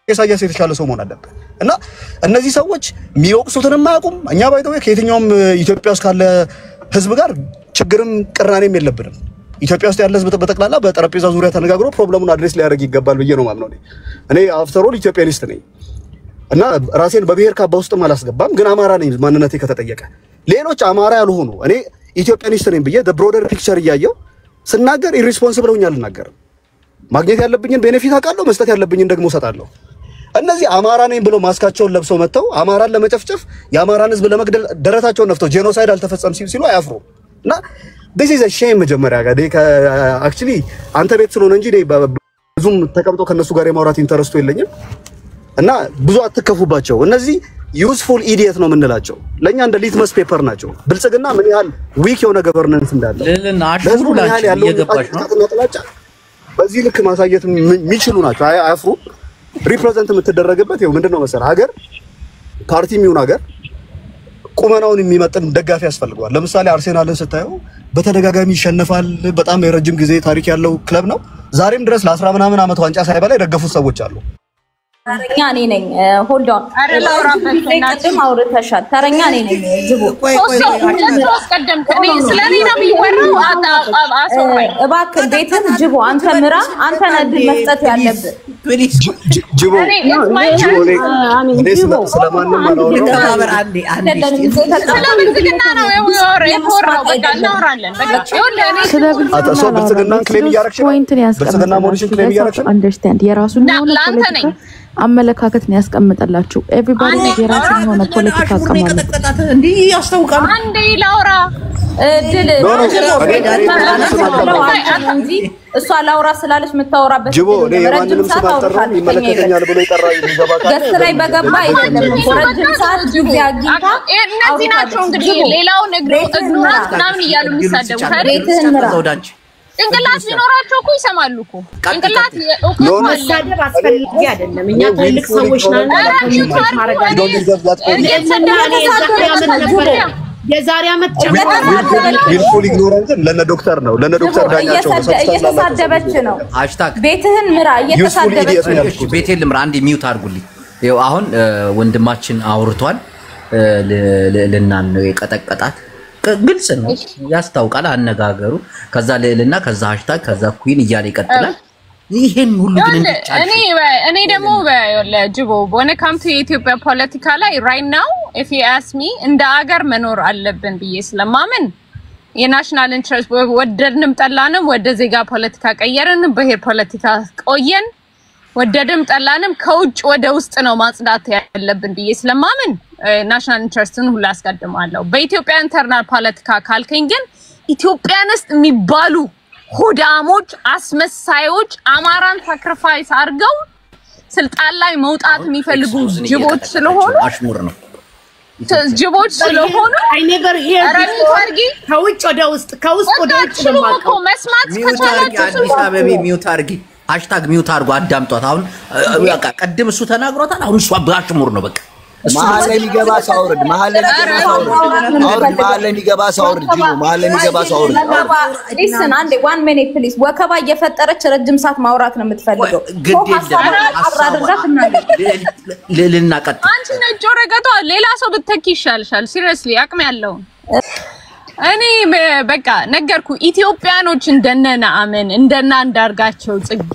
ኢሳያስ የተሻለ ሰው መሆን አለበት እና እነዚህ ሰዎች የሚወቅሱትን ማያውቁም እኛ ባይተው ከየትኛውም ኢትዮጵያ ውስጥ ካለ ህዝብ ጋር ችግርም ቅራኔም የለብንም ኢትዮጵያ ውስጥ ያለ ህዝብ በተጠቅላላ በጠረጴዛ ዙሪያ ተነጋግሮ ፕሮብሌሙን አድሬስ ሊያደርግ ይገባል ብዬ ነው ማምነው እኔ አፍተር ኦል ኢትዮጵያኒስት ነኝ እና ራሴን በብሔር ካባ ውስጥ አላስገባም ግን አማራ ነኝ ማንነቴ ከተጠየቀ ሌሎች አማራ ያልሆኑ እኔ ኢትዮጵያኒስት ነኝ ብዬ the broader picture ያያየው ስናገር irresponsible ሆኛል አልናገርም ማግኘት ያለብኝን ቤኔፊት አቃለው መስጠት ያለብኝን ደግሞ ሰጣለሁ እነዚህ አማራ ነኝ ብለው ማስካቸውን ለብሰው መተው አማራን ለመጨፍጨፍ የአማራን ህዝብ ለመግደል ደረታቸውን ነፍተው ጄኖሳይድ አልተፈጸም ሲሉ አያፍሩ እና this is a shame መጀመሪያ ጋር actually አንተ ቤት ስለሆነ እንጂ ብዙም ተቀምጦ ከነሱ ጋር የማውራት ኢንተረስቱ የለኝም እና ብዙ አትከፉባቸው እነዚህ ዩዝፉል ኢዲየት ነው ምንላቸው ለኛ እንደ ሊትመስ ፔፐር ናቸው ብልጽግና ምን ያህል ዊክ የሆነ ገቨርነንስ እንዳለ ለልና አሽሙላችሁ እየገባች ነው በዚህ ልክ ማሳየት የሚችሉ ናቸው አያፍሩ ሪፕሬዘንት የምትደረግበት ይኸው ምንድነው መሰለ ሀገር ፓርቲ የሚሆን ሀገር ቁመናውን የሚመጥን ደጋፊ ያስፈልገዋል ለምሳሌ አርሴናልን ስታየው በተደጋጋሚ ይሸነፋል በጣም የረጅም ጊዜ ታሪክ ያለው ክለብ ነው ዛሬም ድረስ ለ10 ምናምን አመት ዋንጫ ሳይበላ የደገፉት ሰዎች አሉ ተረኛ እኔ ነኝ ሆልድ ኦን አረላውራበትናችም አውርተሻል ተረኛ እኔ ነኝ ጅቡ ቀደም ከኔ ስለኔ ነው የሚወራው አሰውራይ እባክህ ቤትን ጅቡ አንተ ምራ አንተ ነድ መስጠት ያለብህ ጅቡ ስለማንም አላወራም ስለብልጽግና ነው የወራው በቃ እናወራለን በቃ ይኸውልህ እኔ ሰው ብልጽግናን ክሌም እያደረግሽ ብልጽግና ሞዴሽን ክሌም እያደረግሽ አንደርስታንድ የራሱን ነው አመለካከት ነው ያስቀምጣላችሁ ኤቭሪባዲ የራሱን ሆነ ፖለቲካ አቀማመጥ እንዴ ያስተውቃሉ አንዴ ላውራ ድል እሷ ላውራ ስላለች መታወራበት ጅቦ ለማንንም ስማተራው ይመለከተኛል ብሎ ይጠራይ ይገባካ ገስ ላይ በገባ አይደለም ረጅም ሰዓት ጊዜ አግኝታ እነዚህ ናቸው እንግዲህ ሌላው እግሩራት ምናምን እያሉ የሚሳደቡ ቤትህን ምራ እንቅላት ቢኖራቸው እኮ ይሰማሉ እኮ እንቅላት መሳደብ አስፈልጊ አይደለም እኛ ትልቅ ሰዎች ነን የዛሬ አመት ቢልፉል ኢግኖራንት ለነ ዶክተር ነው ለነ ዶክተር ዳኛቸው እየተሳደበች ነው ሃሽታግ ቤትህን ምራ እየተሳደበች ነው ቤቴን ልምራ አንዴ ሚውት አድርጉልኝ ይኸው አሁን ወንድማችን አውርቷል ለናን ነው የቀጠቀጣት ግልጽ ነው ያስታውቃል አነጋገሩ ከዛ ለልና ከዛ ሃሽታግ ከዛ ኩዊን እያለ ይቀጥላል ይሄን ሁሉ ግን እንጫጭ እኔ ደግሞ ለጅቦ when it comes to የኢትዮጵያ ፖለቲካ ላይ right now if you ask me እንደ አገር መኖር አለብን ብዬ ስለማምን የናሽናል ኢንትረስት ወደድንም ጠላንም ወደ ዜጋ ፖለቲካ ቀየርን በሄር ፖለቲካ ቆየን ወደድም ጠላንም ከውጭ ወደ ውስጥ ነው ማጽዳት ያለብን ብዬ ስለማምን ናሽናል ኢንትረስትን ሁሉ አስቀድማለሁ በኢትዮጵያ ኢንተርናል ፖለቲካ ካልከኝ ግን ኢትዮጵያንስ የሚባሉ ሆዳሞች አስመሳዮች አማራን ሳክሪፋይስ አድርገው ስልጣን ላይ መውጣት የሚፈልጉ ጅቦች ስለሆኑ አሽሙር ነው ጅቦች ስለሆኑ I never hear ከውጭ ወደ ውስጥ ከውስጥ ወደ ውጭ ነው ማቀው መስማት ከቻላችሁ አዲስ አበባ ሚውት አድርጊ ሃሽታግ ሚውት አድርጉ አዳምጧት አሁን በቃ ቀድም እሱ ተናግሮታል አሁን እሱ በአሽሙር ነው በቃ መሐል ላይ የሚገባ ሳውርድ መሐል ላይ የሚገባ ሳውርድ ጅቡ መሐል ላይ የሚገባ ሳውርድ listen አንዴ 1 minute please ወከባ እየፈጠረች ረጅም ሰዓት ማውራት ነው የምትፈልገው ለልና ቀጥ አንቺ ነጭ ወረቀቷ ሌላ ሰው ብትተኪ ይሻልሻል ሲሪየስሊ አቅም ያለው እኔ በቃ ነገርኩ ኢትዮጵያኖች እንደነና አመን እንደና አንዳርጋቸው ጽጌ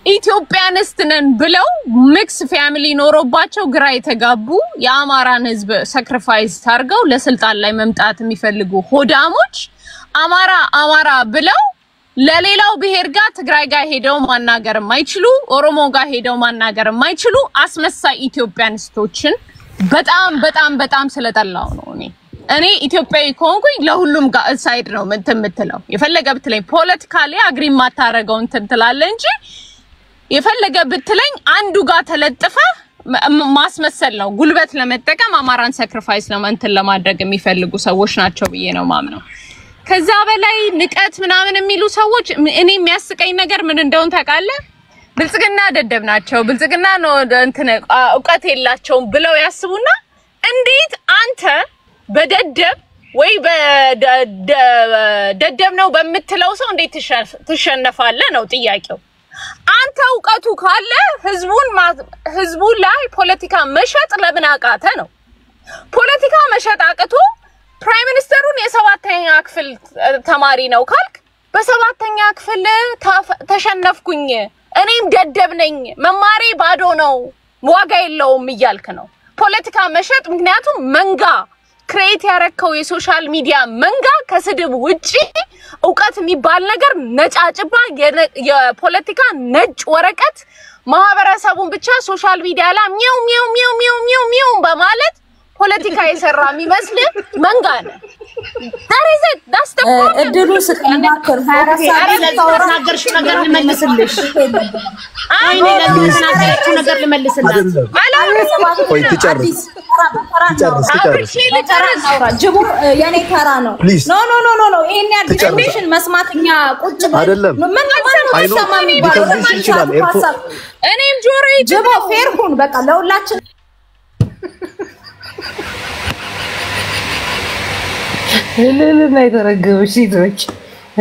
ኢትዮጵያንስትነን ብለው ሚክስ ፋሚሊ ኖሮባቸው ግራ የተጋቡ የአማራን ህዝብ ሳክሪፋይስ ታርገው ለስልጣን ላይ መምጣት የሚፈልጉ ሆዳሞች አማራ ብለው ለሌላው ብሄር ጋር ትግራይ ጋር ሄደው ማናገር የማይችሉ ኦሮሞ ጋር ሄደው ማናገር የማይችሉ አስመሳይ ኢትዮጵያንስቶችን በጣም ስለጠላው ነው እኔ ኢትዮጵያዊ ኮንኩኝ ለሁሉም ጋር ሳይድ ነው የምትለው የፈለገ ብትለኝ ፖለቲካሊ አግሪ ማታረገው እንትላለ እንጂ የፈለገ ብትለኝ አንዱ ጋር ተለጥፈ ማስመሰል ነው ጉልበት ለመጠቀም አማራን ሳክሪፋይስ ለማንተን ለማድረግ የሚፈልጉ ሰዎች ናቸው ብዬ ነው ማምነው ከዛ በላይ ንቀት ምናምን የሚሉ ሰዎች እኔ የሚያስቀኝ ነገር ምን እንደሆነ ታውቃለህ ብልጽግና ደደብ ናቸው ብልጽግና ነው እንትን ዕውቀት የላቸውም ብለው ያስቡና እንዴት አንተ በደደብ ወይ በደደብ ነው በመትለው ሰው እንዴት ትሸነፋለህ ነው ጥያቄው አንተ እውቀቱ ካለ ህዝቡ ላይ ፖለቲካ መሸጥ ለምን አቃተ ነው ፖለቲካ መሸጥ አቅቶ ፕራይም ሚኒስተሩን የ7ኛ ክፍል ተማሪ ነው ካልክ በ7ኛ ክፍል ተሸነፍኩኝ እኔም ደደብ ነኝ መማሬ ባዶ ነው ዋጋ የለውም ይያልክ ነው ፖለቲካ መሸጥ ምክንያቱም መንጋ ክሬት ያረከው የሶሻል ሚዲያ መንጋ ከስድብ ውጪ ዕውቀት የሚባል ነገር ነጫጭባ የፖለቲካ ነጭ ወረቀት ማህበረሰቡን ብቻ ሶሻል ሚዲያ ላይ ሚው በማለት ፖለቲካ የሰራ የሚመስል መንጋ ነው እድሉ ስቀናከር 24 ሰዓት ተናገርሽ ነገር ልመልስልሽ አይኔ ለተናገርሽ ነገር ልመልስልሽ ቆይ ትጨርስ ጅቡ የኔ ተራ ነው ኖ ይሄን ያዲሽን መስማትኛ ቁጭ አይደለም ምን ሰማ የሚባለው እኔም ጆሮዬ ጅቡ ፌርኩን በቃ ለሁላችን ለለና የተረገመች ሴቶች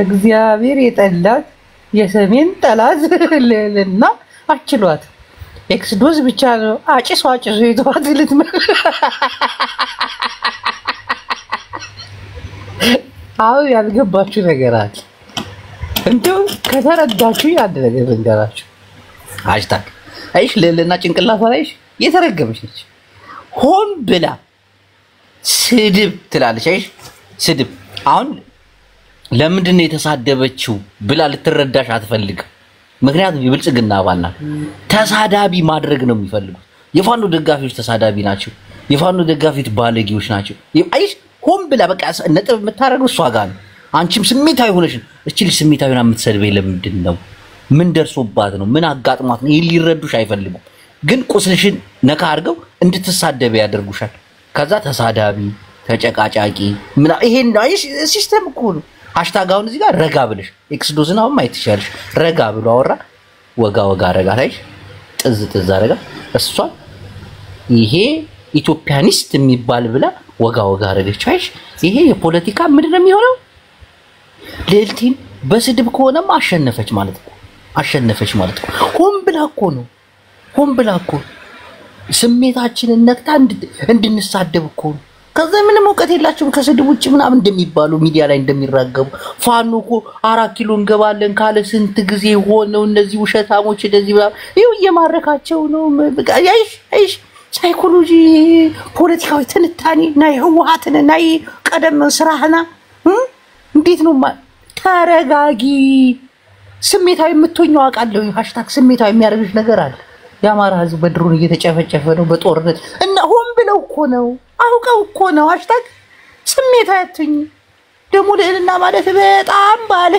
እግዚአብሔር የጠላት የሰሜን ጠላት ለለና አችሏት ኤክስዶስ ብቻ ነው አጭስ ይተዋት ልትመ አው ያልገባችሁ ነገር አለ እንደው ከተረዳችሁ ያለ ነገር እንገራችሁ ሃሽታግ አይሽ ለለና ጭንቅላቷ ላይሽ የተረገመች ነች ሆን ብላ ስድብ ትላለች አይሽ ስድብ አሁን ለምንድን ነው የተሳደበችው ብላ ልትረዳሽ አትፈልግ ምክንያቱም ይብልጽግና አባልና ተሳዳቢ ማድረግ ነው የሚፈልጉት የፋኖ ደጋፊዎች ተሳዳቢ ናቸው የፋኖ ደጋፊዎች ባለጌዎች ናቸው አይሽ ሆን ብላ በቃ ነጥብ የምታረገው እሷ ጋር ነው አንቺም ስሜታዊ ሆነሽ እቺ ልጅ ስሜታዊ ሆና የምትሰድበኝ ለምንድን ነው ምን ደርሶባት ነው ምን አጋጥሟት ነው ሊረዱሽ አይፈልጉም ግን ቁስልሽን ነካ አድርገው እንድትሳደብ ያደርጉሻል ከዛ ተሳዳቢ ተጨቃጫቂ ምን ይሄን አይሽ ሲስተም እኮ ነው ሃሽታግ አሁን እዚህ ጋር ረጋ ብለሽ ኤክስዶስን አሁን ማየት ይችላልሽ ረጋ ብሎ አወራ ወጋ ረጋ ላይ ጥዝ አረጋ እሷ ይሄ ኢትዮጵያኒስት የሚባል ብላ ወጋ አረገች አይሽ ይሄ የፖለቲካ ምንድን ነው የሚሆነው ሌልቲን በስድብ ከሆነም አሸነፈች ማለት ነው ሆን ብላ እኮ ስሜታችንን ነክታ እንድንሳደብ እኮ ነው ከዛ ምንም ዕውቀት የላችሁም ከስድብ ውጭ ምናምን እንደሚባሉ ሚዲያ ላይ እንደሚራገቡ ፋኖ እኮ 4 ኪሎ እንገባለን ካለ ስንት ጊዜ ሆነው እነዚህ ውሸታሞች እንደዚህ ይው እየማረካቸው ነው አይሽ ሳይኮሎጂ ፖለቲካዊ ትንታኔ ናይ ህወሓትን ናይ ቀደም ስራህና እንዴት ነው ተረጋጊ ስሜታዊ የምትሆኛው አቃለው ሃሽታግ ስሜታዊ የሚያርግሽ ነገር አለ ያማራ ህዝብ በድሮን እየተጨፈጨፈ ነው በጦርነት እና ሆን ብለው እኮ ነው አውቀው እኮ ነው ሃሽታግ ስሜታዊ አትሁኝ ደሞ ለልና ማለት በጣም ባለ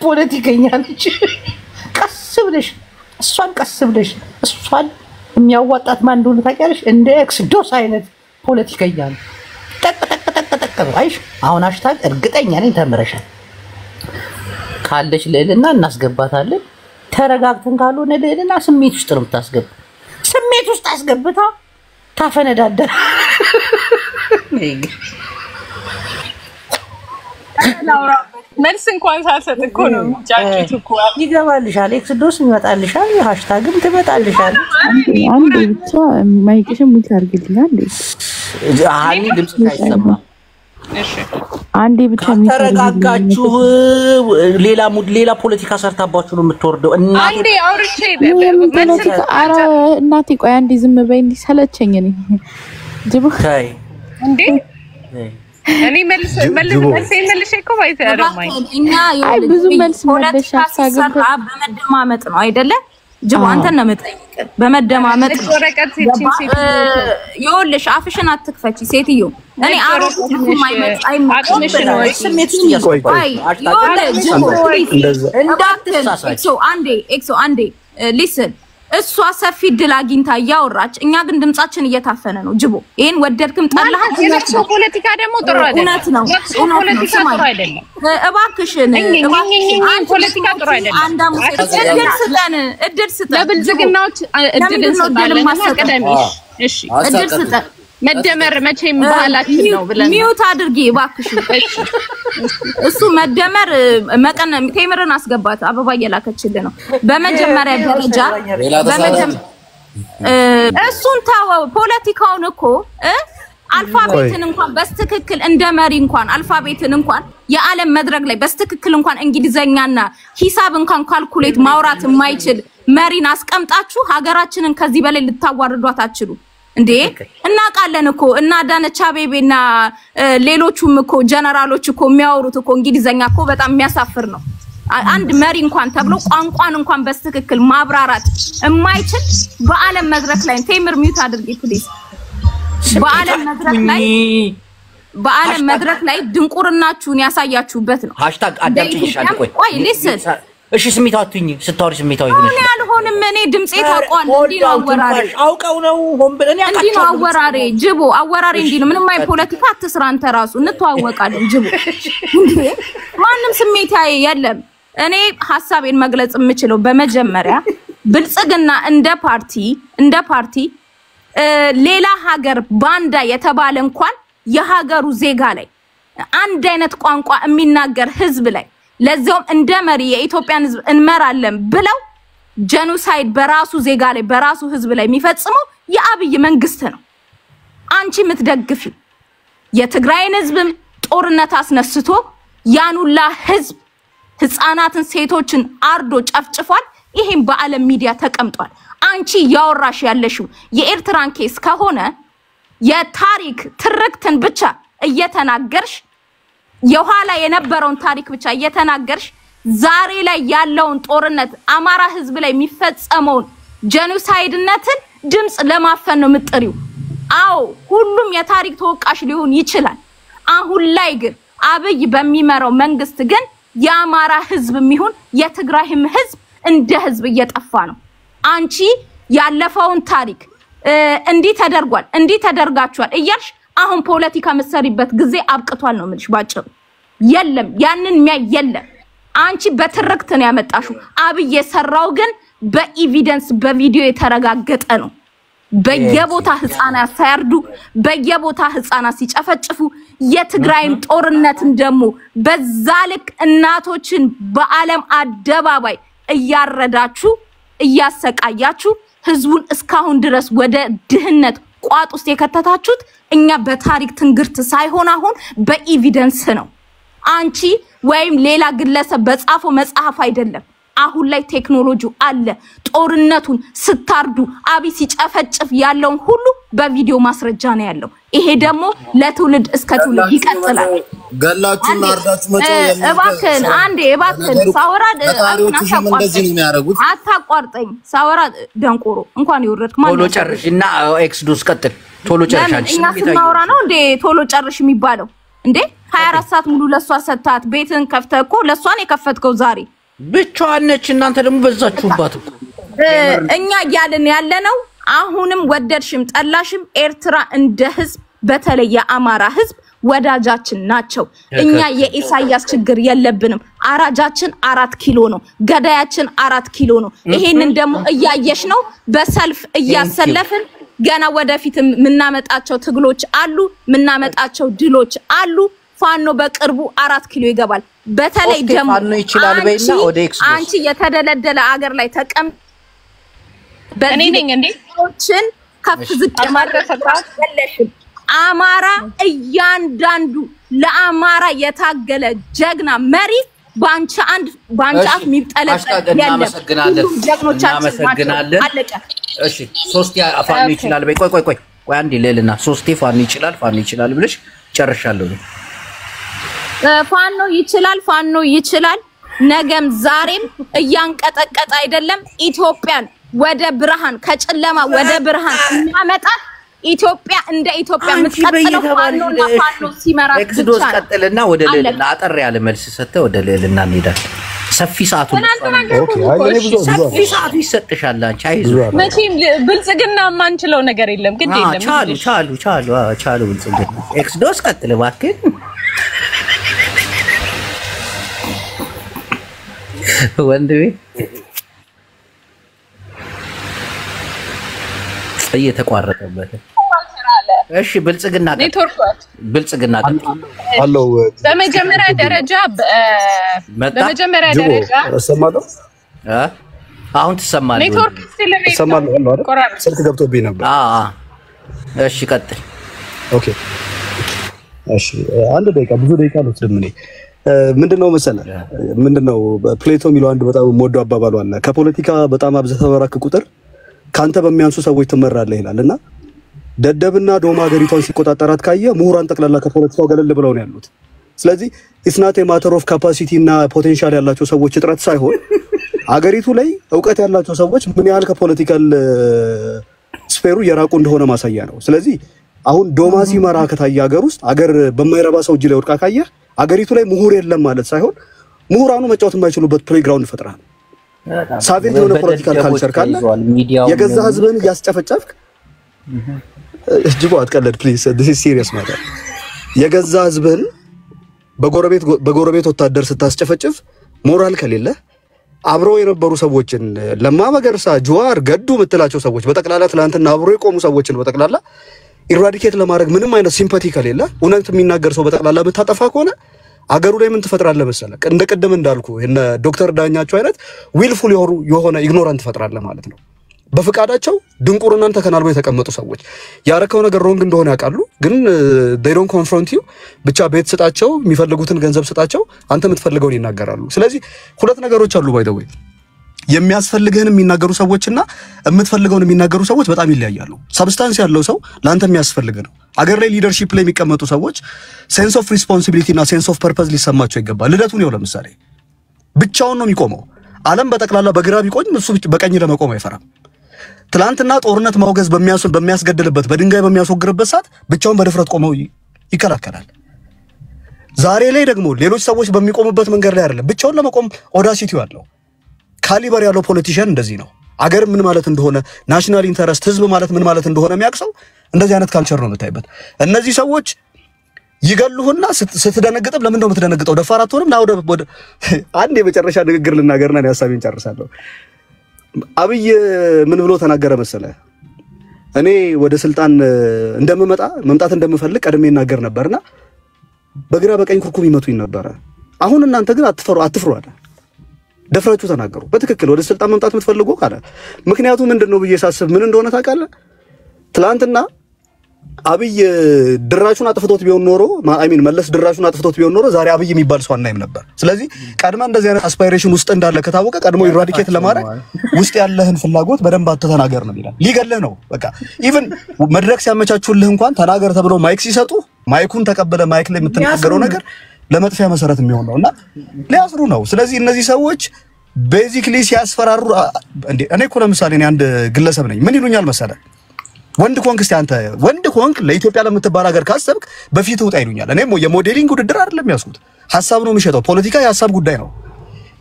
ፖለቲከኛ ነች ቀስ ብለሽ እሷን የሚያዋጣት ማን እንደሆነ ታውቂያለሽ እንደ ኤክስዶስ አይነት ፖለቲከኛ ነው ጠቅ አይሽ አሁን ሃሽታግ እርግጠኛ ነኝ ተመረሻል ካለች ለልና እናስገባታለን ተረጋግተን ካልሆነ ለልና ስሜት ውስጥ ነው የምታስገባ ስሜት ውስጥ አስገብታ ታፈነዳደር መልስ እንኳን ሳልሰጥ እኮ ነው ጫጭት እኮ ይገባልሻል ኤክስዶስ ይመጣልሻል ሃሽታግም ትመጣልሻል አንዴ ብቻ ማይክሽን ሙት አድርግልኝ አሃኒ ድምጽ አይሰማ እሺ አንዴ ብቻ ተረጋጋችሁ ሌላ ፖለቲካ ሰርታባችሁ ነው የምትወርደው አንዴ አውርቼ እናቴ ቆይ አንዴ ዝም በይ እንዲ ሰለቸኝ ነኝ ጅቡ ታይ እንዴ እኔ መልስ እኮ ባይተ ያረማኝ እኛ አይ ብዙ መልስ መለሽ አሳገብ በመደማመጥ ነው አይደለ ጅቡ አንተን ነው የምጠይቅ በመደማመጥ ወረቀት እቺን ሴት ይኸውልሽ አፍሽን አትክፈቺ ሴትዮ እኔ አሮት ማይመጣ አቅምሽ ነው ስሜትሽ እያስቆይ ኤክሶ አንዴ ሊስን እሷ ሰፊ ድል አግኝታ ያወራች እኛ ግን ድምጻችን እየታፈነ ነው ጅቦ ይሄን ወደድክም ጠላህ የለቅሶ ፖለቲካ ደግሞ ጥሩ አይደለም ፖለቲካ ጥሩ አይደለም እባክሽን ፖለቲካ ጥሩ አይደለም አንዳሙ እድል ስጠን ለብልጽግናዎች እድል እንሰጣለን እሺ እድል ስጠን መደመር መቼም ባህላችን ነው ብለን ሚውት አድርጊ እባክሽ እሱ መደመር መቀን ቴምርን አስገባት አበባ እየላከችልህ ነው በመጀመሪያ ደረጃ እሱን ታው ፖለቲካውን እኮ አልፋቤትን እንኳን በስትክክል እንደ መሪ እንኳን አልፋቤትን እንኳን የዓለም መድረክ ላይ በስትክክል እንኳን እንግሊዘኛና ሂሳብ እንኳን ካልኩሌት ማውራት የማይችል መሪን አስቀምጣችሁ ሀገራችንን ከዚህ በላይ ልታዋርዷት አትችሉ እንዴ እናቃለን እኮ እና ዳነቻ ቤቤና ሌሎቹም እኮ ጀነራሎች እኮ የሚያወሩት እኮ እንግሊዘኛ እኮ በጣም የሚያሳፍር ነው አንድ መሪ እንኳን ተብሎ ቋንቋን እንኳን በስትክክል ማብራራት የማይችል በዓለም መድረክ ላይ ቴምር ሚውት አድርጊ ፕሊዝ በዓለም መድረክ ላይ ድንቁርናችሁን ያሳያችሁበት ነው #አዳምጪኝ ቆይ ሊስን እሺ ስሜታቱኝ ስታወሪ ስሜታው ይሁን እኔ አልሆንም እኔ ድምጼ ታውቋል እንዴ ነው አወራሬ አውቀው ነው ሆምብል እኔ አቃቸው እንዴ ነው አወራሬ ጅቦ አወራሬ እንዴ ነው ምንም አይ ፖለቲካ አትስራ አንተ ራሱ እንተዋወቃለን ጅቦ እንዴ ማንንም ስሜት የለም እኔ ሐሳቤን መግለጽ የምችለው በመጀመሪያ ብልጽግና እንደ ፓርቲ ሌላ ሀገር ባንዳ የተባለ እንኳን የሀገሩ ዜጋ ላይ አንድ አይነት ቋንቋ የሚናገር ህዝብ ላይ ለዛውም እንደ መሪ የኢትዮጵያን ህዝብ እንመራለን ብለው ጄኖሳይድ በራሱ ዜጋ ላይ በራሱ ህዝብ ላይ የሚፈጽመው የአብይ መንግስት ነው አንቺ የምትደግፊ የትግራይን ህዝብም ጦርነት አስነስቶ ያኑላ ህዝብ ህፃናትን ሴቶችን አርዶ ጨፍጭፏል ይሄን በዓለም ሚዲያ ተቀምጧል አንቺ ያወራሽ ያለሽው የኤርትራን ኬስ ከሆነ የታሪክ ትርክትን ብቻ እየተናገርሽ የኋላ የነበረውን ታሪክ ብቻ እየተናገርሽ ዛሬ ላይ ያለውን ጦርነት አማራ ህዝብ ላይ የሚፈጸመውን ጄኖሳይድነትን ድምጽ ለማፈን ነው ምጥሪው አው ሁሉም የታሪክ ተወቃሽ ሊሆን ይችላል አሁን ላይ ግን አብይ በሚመራው መንግስት ግን የአማራ ህዝብ የሚሆን የትግራይም ህዝብ እንደ ህዝብ እየጠፋ ነው አንቺ ያለፈውን ታሪክ እንዲ ተደርጓል እንዲ ተደርጋችኋል እያልሽ አሁን ፖለቲካ መሰሪበት ጊዜ አብቅቷል ነው ምልሽ ባጭሩ የለም ያንን የለም አንቺ በትርክት ነው ያመጣሽው አብይ የሰራው ግን በኤቪደንስ በቪዲዮ የተረጋገጠ ነው በየቦታ ህፃናት ሳይርዱ በየቦታ ህፃናት ሲጨፈጭፉ የትግራይም ጦርነትን ደሞ በዛልክ እናቶችን በዓለም አደባባይ እያረዳችሁ እያሰቃያችሁ ህዝቡን እስካሁን ድረስ ወደ ድህነት ቋጥ ውስጥ የከተታችሁት እኛ በታሪክ ትንግርት ሳይሆን አሁን በኤቪደንስ ነው አንቺ ወይም ሌላ ግለሰብ በጻፈው መጽሐፍ አይደለም አሁን ላይ ቴክኖሎጂው አለ ጦርነቱን ስታርዱ አብይ ሲጨፈጭፍ ያለውን ሁሉ በቪዲዮ ማስረጃ ነው ያለው ይሄ ደግሞ ለትውልድ እስከ ትውልድ ይቀጥላል ገላችሁና አርዳችሁ መጫው እባክህን አንዴ እባክህን ሳወራድ እንደዚህ ነው የሚያደርጉት አታቋርጠኝ ሳወራድ ደንቆሮ እንኳን ይወረድክ ቶሎ ጨርሽና ኤክስዶስ ቀጥል ቶሎ ጨርሻለሽ እኛ ስናወራ ነው እንዴ ቶሎ ጨርሽ የሚባለው እንዴ 24 ሰዓት ሙሉ ለሷ ሰጣት ቤትን ከፍተህ እኮ ለሷን የከፈትከው ዛሬ ብቻዋን ነች እናንተ ደግሞ በዛችሁባት እኮ እኛ ያለን ያለነው አሁንም ወደድሽም ጠላሽም ኤርትራ እንደ ህዝብ በተለይ የአማራ ህዝብ ወዳጃችን ናቸው እኛ የኢሳያስ ችግር የለብንም አራጃችን 4 ኪሎ ነው ገዳያችን 4 ኪሎ ነው ይሄንን ደግሞ እያየሽ ነው በሰልፍ እያሰለፍን ገና ወደፊት ምናመጣቸው ትግሎች አሉ ምናመጣቸው ድሎች አሉ ፋኖ በቅርቡ 4 ኪሎ ይገባል በተለይ ደግሞ ፋኖ ይችላል በእና ወደ ኤክስ አንቺ የተደለደለ አገር ላይ ተቀም በእኔ ነኝ እንዴ ኦችን ከፍ ዝቅ ማድረግለሽም አማራ እያንዳንዱ ለአማራ የታገለ ጀግና መሪ ባንቺ አፍ የሚጠለቀ እናመሰግናለን አለቀ እሺ ሶስት ፋኖ ይችላል በይ ቆይ አንዴ ሌልና ሶስቴ ፋኖ ይችላል ብለሽ ጨርሻለሁ ፋኖ ይችላል ነገም ዛሬም እያንቀጠቀጠ አይደለም ኢትዮጵያን ወደ ብርሃን ከጨለማ ወደ ብርሃን እናመጣት ኢትዮጵያ እንደ ኢትዮጵያ ምትቀጥለው ፋኖ ሲመራ ኤክስዶስ ቀጥልና ወደ ሌልና አጠር ያለ መልስ ሰተ ወደ ሌልና እንሄዳለን ሰፊ ሰዓቱ ሰፊ ሰዓቱ ይሰጥሻል አንቺ አይዞ መቼም ብልጽግና ማንችለው ነገር የለም ግን የለም ቻሉ ብልጽግና ኤክስዶስ ቀጥል እባክህ ወንድሜ እየተቋረጠበት እሺ ብልጽግና ኔትወርክ ብልጽግና አለው በመጀመሪያ ደረጃ እሰማለሁ። አሁን ትሰማለህ? ኔትወርክ እሰማለሁ አይደል? ስልክ ገብቶብኝ ነበር። እሺ ቀጥል። ኦኬ እሺ፣ አንድ ደቂቃ ብዙ ደቂቃ ነው ስለምን ምንድነው መሰለህ ምንድነው ፕሌቶ የሚለው አንድ በጣም የምወደው አባባሉ አለ። ከፖለቲካ በጣም አብዝተህ በራክ ቁጥር ካንተ በሚያንሱ ሰዎች ትመራለህ ይላልና ደደብና ዶማ ሀገሪቷን ሲቆጣጠራት ካየ ምሁራን ጠቅላላ ከፖለቲካው ገለል ብለው ነው ያሉት። ስለዚህ ኢትስ ናት ኤ ማተር ኦፍ ካፓሲቲ እና ፖቴንሻል ያላቸው ሰዎች እጥረት ሳይሆን ሀገሪቱ ላይ ዕውቀት ያላቸው ሰዎች ምን ያህል ከፖለቲካል ስፌሩ የራቁ እንደሆነ ማሳያ ነው። ስለዚህ አሁን ዶማ ሲመራ ከታየ ሀገር ውስጥ ሀገር በማይረባ ሰው እጅ ላይ ወድቃ ካየ ሀገሪቱ ላይ ምሁር የለም ማለት ሳይሆን ምሁራኑ መጫወት የማይችሉበት ፕሌግራውንድ ፈጥራል። ሳቬጅ የሆነ ፖለቲካል ካልቸር ካለ የገዛ ህዝብን እያስጨፈጨፍክ ጅቦ አትቀለድ ፕሊዝ this is serious matter የገዛ ህዝብን በጎረቤት ወታደር ስታስጨፈጭፍ ሞራል ከሌለ አብሮ የነበሩ ሰዎችን ለማ መገርሳ ጁዋር ገዱ ምትላቸው ሰዎች በጠቅላላ ትላንትና አብሮ የቆሙ ሰዎችን በጠቅላላ ኢራዲኬት ለማድረግ ምንም አይነት ሲምፓቲ ከሌለ እውነት የሚናገር ሰው በጠቅላላ የምታጠፋ ከሆነ አገሩ ላይ ምን ትፈጥራለህ መሰለህ? እንደቀደም እንዳልኩ እነ ዶክተር ዳኛቸው አይነት ዊልፉል የሆነ ኢግኖራንት ትፈጥራለህ ማለት ነው። በፍቃዳቸው ድንቁርናን ተከናንበው የተቀመጡ ሰዎች ያረከው ነገር ሮንግ እንደሆነ ያውቃሉ፣ ግን they don't confront you ብቻ ቤት ስጣቸው፣ የሚፈልጉትን ገንዘብ ስጣቸው፣ አንተ የምትፈልገውን ይናገራሉ። ስለዚህ ሁለት ነገሮች አሉ ባይ ዘ ወይ የሚያስፈልግህን የሚናገሩ ሰዎችና የምትፈልገውን የሚናገሩ ሰዎች በጣም ይለያያሉ። ሰብስታንስ ያለው ሰው ላንተ የሚያስፈልግ ነው። አገር ላይ ሊደርሺፕ ላይ የሚቀመጡ ሰዎች ሴንስ ኦፍ ሪስፖንሲቢሊቲ እና ሴንስ ኦፍ ፐርፐዝ ሊሰማቸው ይገባል። ልደቱን ነው ለምሳሌ ብቻውን ነው የሚቆመው። ዓለም በጠቅላላ በግራ ቢቆም እሱ በቀኝ ለመቆም አይፈራም። ትላንትና ጦርነት ማውገዝ በሚያስገድልበት በድንጋይ በሚያስወግርበት ሰዓት ብቻውን በድፍረት ቆመው ይከላከላል። ዛሬ ላይ ደግሞ ሌሎች ሰዎች በሚቆሙበት መንገድ ላይ አይደለም ብቻውን ለመቆም ኦዳሲቲው አለው። ካሊበር ያለው ፖለቲሽያን እንደዚህ ነው። አገር ምን ማለት እንደሆነ ናሽናል ኢንተረስት ህዝብ ማለት ምን ማለት እንደሆነ የሚያቅሰው እንደዚህ አይነት ካልቸር ነው የምታይበት። እነዚህ ሰዎች ይገሉህና ስትደነግጥም ለምን ነው የምትደነግጠው? ደፋር አትሆንም? ና ወደ አንድ የመጨረሻ ንግግር ልናገርና ሐሳቤን ጨርሳለሁ። አብይ ምን ብሎ ተናገረ መሰለ? እኔ ወደ ስልጣን መምጣት እንደምፈልግ ቀድሜ ይናገር ነበርና በግራ በቀኝ ኩርኩም ይመቱኝ ነበረ። አሁን እናንተ ግን አትፍሩ አለ። ደፍራችሁ ተናገሩ። በትክክል ወደ ስልጣን መምጣት የምትፈልጉ ካለ ምክንያቱ ምንድነው ብዬ ሳስብ ምን እንደሆነ ታውቃለህ? ትላንትና አብይ ድራሹን አጥፍቶት ቢሆን ኖሮ መለስ ድራሹን አጥፍቶት ቢሆን ኖሮ ዛሬ አብይ የሚባል ሰው አናይም ነበር። ስለዚህ ቀድማ እንደዚህ አይነት አስፓይሬሽን ውስጥ እንዳለ ከታወቀ ቀድሞ ኢራዲኬት ለማድረግ ውስጥ ያለህን ፍላጎት በደንብ አትተናገር ነው ይላል። ሊገልህ ነው በቃ። ኢቭን መድረክ ሲያመቻቹልህ እንኳን ተናገር ተብሎ ማይክ ሲሰጡ ማይኩን ተቀበለ ማይክ ላይ የምትናገረው ነገር ለመጥፊያ መሰረት የሚሆን ነውና ሊያስሩ ነው። ስለዚህ እነዚህ ሰዎች ቤዚክሊ ሲያስፈራሩ እኔ እኮ ለምሳሌ እኔ አንድ ግለሰብ ነኝ። ምን ይሉኛል መሰለህ? ወንድ ኮንክ እስቲ አንተ ወንድ ኮንክ ለኢትዮጵያ ለምትባል ሀገር ካሰብክ በፊት ውጣ ይሉኛል። እኔ የሞዴሊንግ ውድድር አይደለም ያስኩት፣ ሐሳብ ነው የሚሸጠው። ፖለቲካ የሐሳብ ጉዳይ ነው።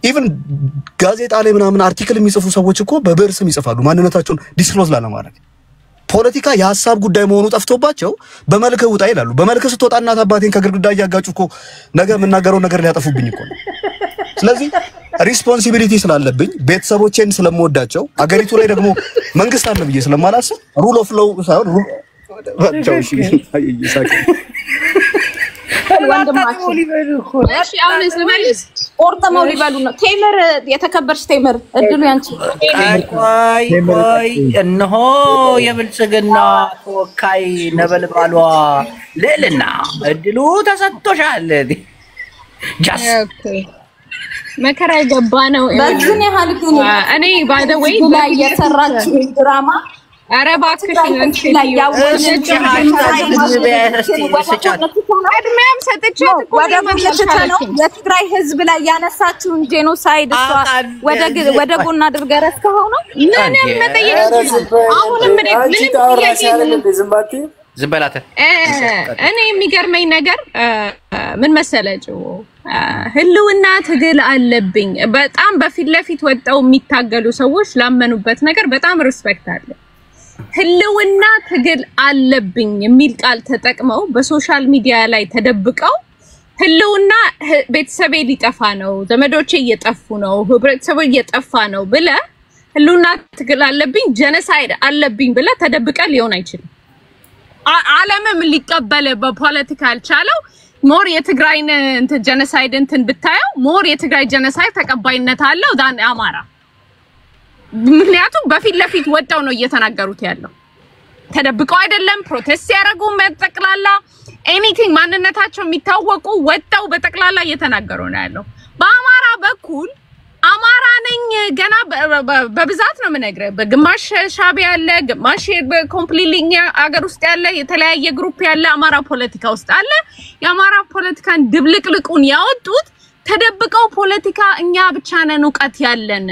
ኢቭን ጋዜጣ ላይ ምናምን አርቲክል የሚጽፉ ሰዎች እኮ በብዕር ስም ይጽፋሉ ማንነታቸውን ዲስክሎዝ ላለማድረግ። ፖለቲካ የሐሳብ ጉዳይ መሆኑ ጠፍቶባቸው በመልክ ውጣ ይላሉ። በመልክ ስትወጣ እናት አባቴን ከግድግዳ እያጋጩ እኮ ነገ የምናገረው ነገር ሊያጠፉብኝ እኮ ነው። ስለዚህ ሪስፖንሲቢሊቲ ስላለብኝ ቤተሰቦቼን ስለምወዳቸው አገሪቱ ላይ ደግሞ መንግስት አለ ብዬ ስለማላስብ ሩል ኦፍ ሎው ሳይሆን ባቻውሽ ይሳቅ ወንድማችን እሺ፣ አሁን ስለማይስ ኦርተማው ሊባሉ ነው። ቴምር የተከበርሽ ቴምር እድሉ ያንቺ። ቆይ እነሆ የብልጽግና ተወካይ ነበልባሏ ልዕልና እድሉ ተሰጥቶሻል። ጃስ መከራ የገባ ነው። በዚህ ያህል ግን እኔ ባይ ዘ ዌይ ላይ የሰራችው ድራማ ኧረ እባክሽ አንቺ ላይ ያወጣች እድሜም ሰጥቻት እኮ ነው የትግራይ ህዝብ ላይ ያነሳችውን ጄኖሳይድ እሷ ወደ ጎን አድርገህ ረስተኸው ነው። ምንም መጠየቅ አሁንም ምንም ዝም በላት። እኔ የሚገርመኝ ነገር ምን መሰለህ? ህልውና ትግል አለብኝ። በጣም በፊት ለፊት ወጣው የሚታገሉ ሰዎች ላመኑበት ነገር በጣም ሪስፔክት አለ። ህልውና ትግል አለብኝ የሚል ቃል ተጠቅመው በሶሻል ሚዲያ ላይ ተደብቀው ህልውና ቤተሰቤ ሊጠፋ ነው፣ ዘመዶቼ እየጠፉ ነው፣ ህብረተሰቡ እየጠፋ ነው ብለ ህልውና ትግል አለብኝ ጄኖሳይድ አለብኝ ብለ ተደብቀ ሊሆን አይችልም። ዓለምም ሊቀበል በፖለቲካ አልቻለው ሞር የትግራይን እንትን ጀነሳይድ እንትን ብታየው ሞር የትግራይ ጀነሳይድ ተቀባይነት አለው ዳን አማራ ምክንያቱም በፊት ለፊት ወጣው ነው እየተናገሩት ያለው ተደብቀው አይደለም ፕሮቴስት ያደረጉ መጠቅላላ ኤኒቲንግ ማንነታቸው የሚታወቁ ወጣው በጠቅላላ እየተናገሩ ነው ያለው በአማራ በኩል አማራ ነኝ ገና በብዛት ነው የምነግርህ በግማሽ ሻዕቢያ ያለ ግማሽ ኮምፕሊትሊ አገር ውስጥ ያለ የተለያየ ግሩፕ ያለ አማራ ፖለቲካ ውስጥ አለ የአማራ ፖለቲካን ድብልቅልቁን ያወጡት ተደብቀው ፖለቲካ እኛ ብቻ ነን ዕውቀት ያለን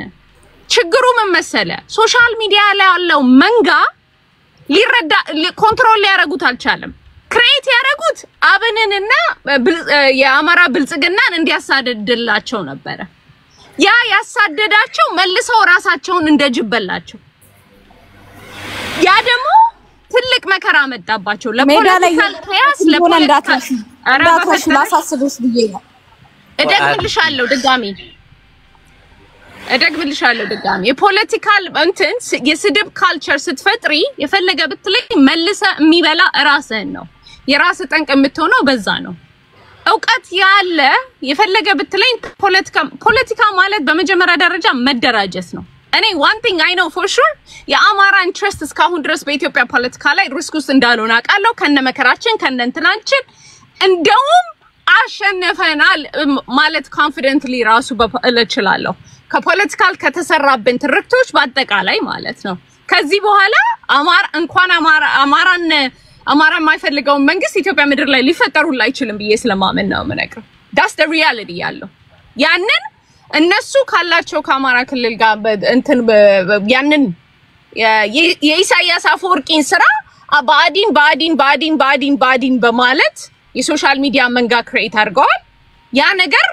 ችግሩ ምን መሰለ ሶሻል ሚዲያ ላይ ያለው መንጋ ሊረዳ ኮንትሮል ሊያረጉት አልቻለም ክሬት ያረጉት አብንንና የአማራ ብልጽግናን እንዲያሳደድላቸው ነበር ያ ያሳደዳቸው መልሰው ራሳቸውን እንደጅበላቸው ያ ደግሞ ትልቅ መከራ መጣባቸው ለፖለቲካል ፕያስ ለፖለቲካል አራባሽ ላሳስብሽ ብዬ ነው እደግምልሻለሁ ድጋሚ የፖለቲካል እንትን የስድብ ካልቸር ስትፈጥሪ የፈለገ ብትለይ መልሰ የሚበላ ራስህን ነው የራስ ጠንቅ የምትሆነው በዛ ነው ዕውቀት ያለ የፈለገ ብትለይ ፖለቲካ ማለት በመጀመሪያ ደረጃ መደራጀት ነው እኔ one thing I know for sure የአማራ ኢንትረስት እስካሁን ድረስ በኢትዮጵያ ፖለቲካ ላይ ሪስክ ውስጥ እንዳልሆነ አውቃለሁ ከነመከራችን ከነንትናችን እንደውም አሸነፈናል ማለት ኮንፊደንትሊ ራሱ እችላለሁ ከፖለቲካል ከተሰራብን ትርክቶች በአጠቃላይ ማለት ነው ከዚህ በኋላ አማራ የማይፈልገው መንግስት ኢትዮጵያ ምድር ላይ ሊፈጠሩላ አይችልም ብዬ ስለማመን ነው የምነግረው that's the reality ያለው ያንን እነሱ ካላቸው ከአማራ ክልል ጋር እንትን ያንን የኢሳያስ አፈወርቂን ስራ ባዲን በማለት የሶሻል ሚዲያ መንጋ ክሬት አድርገዋል ያ ነገር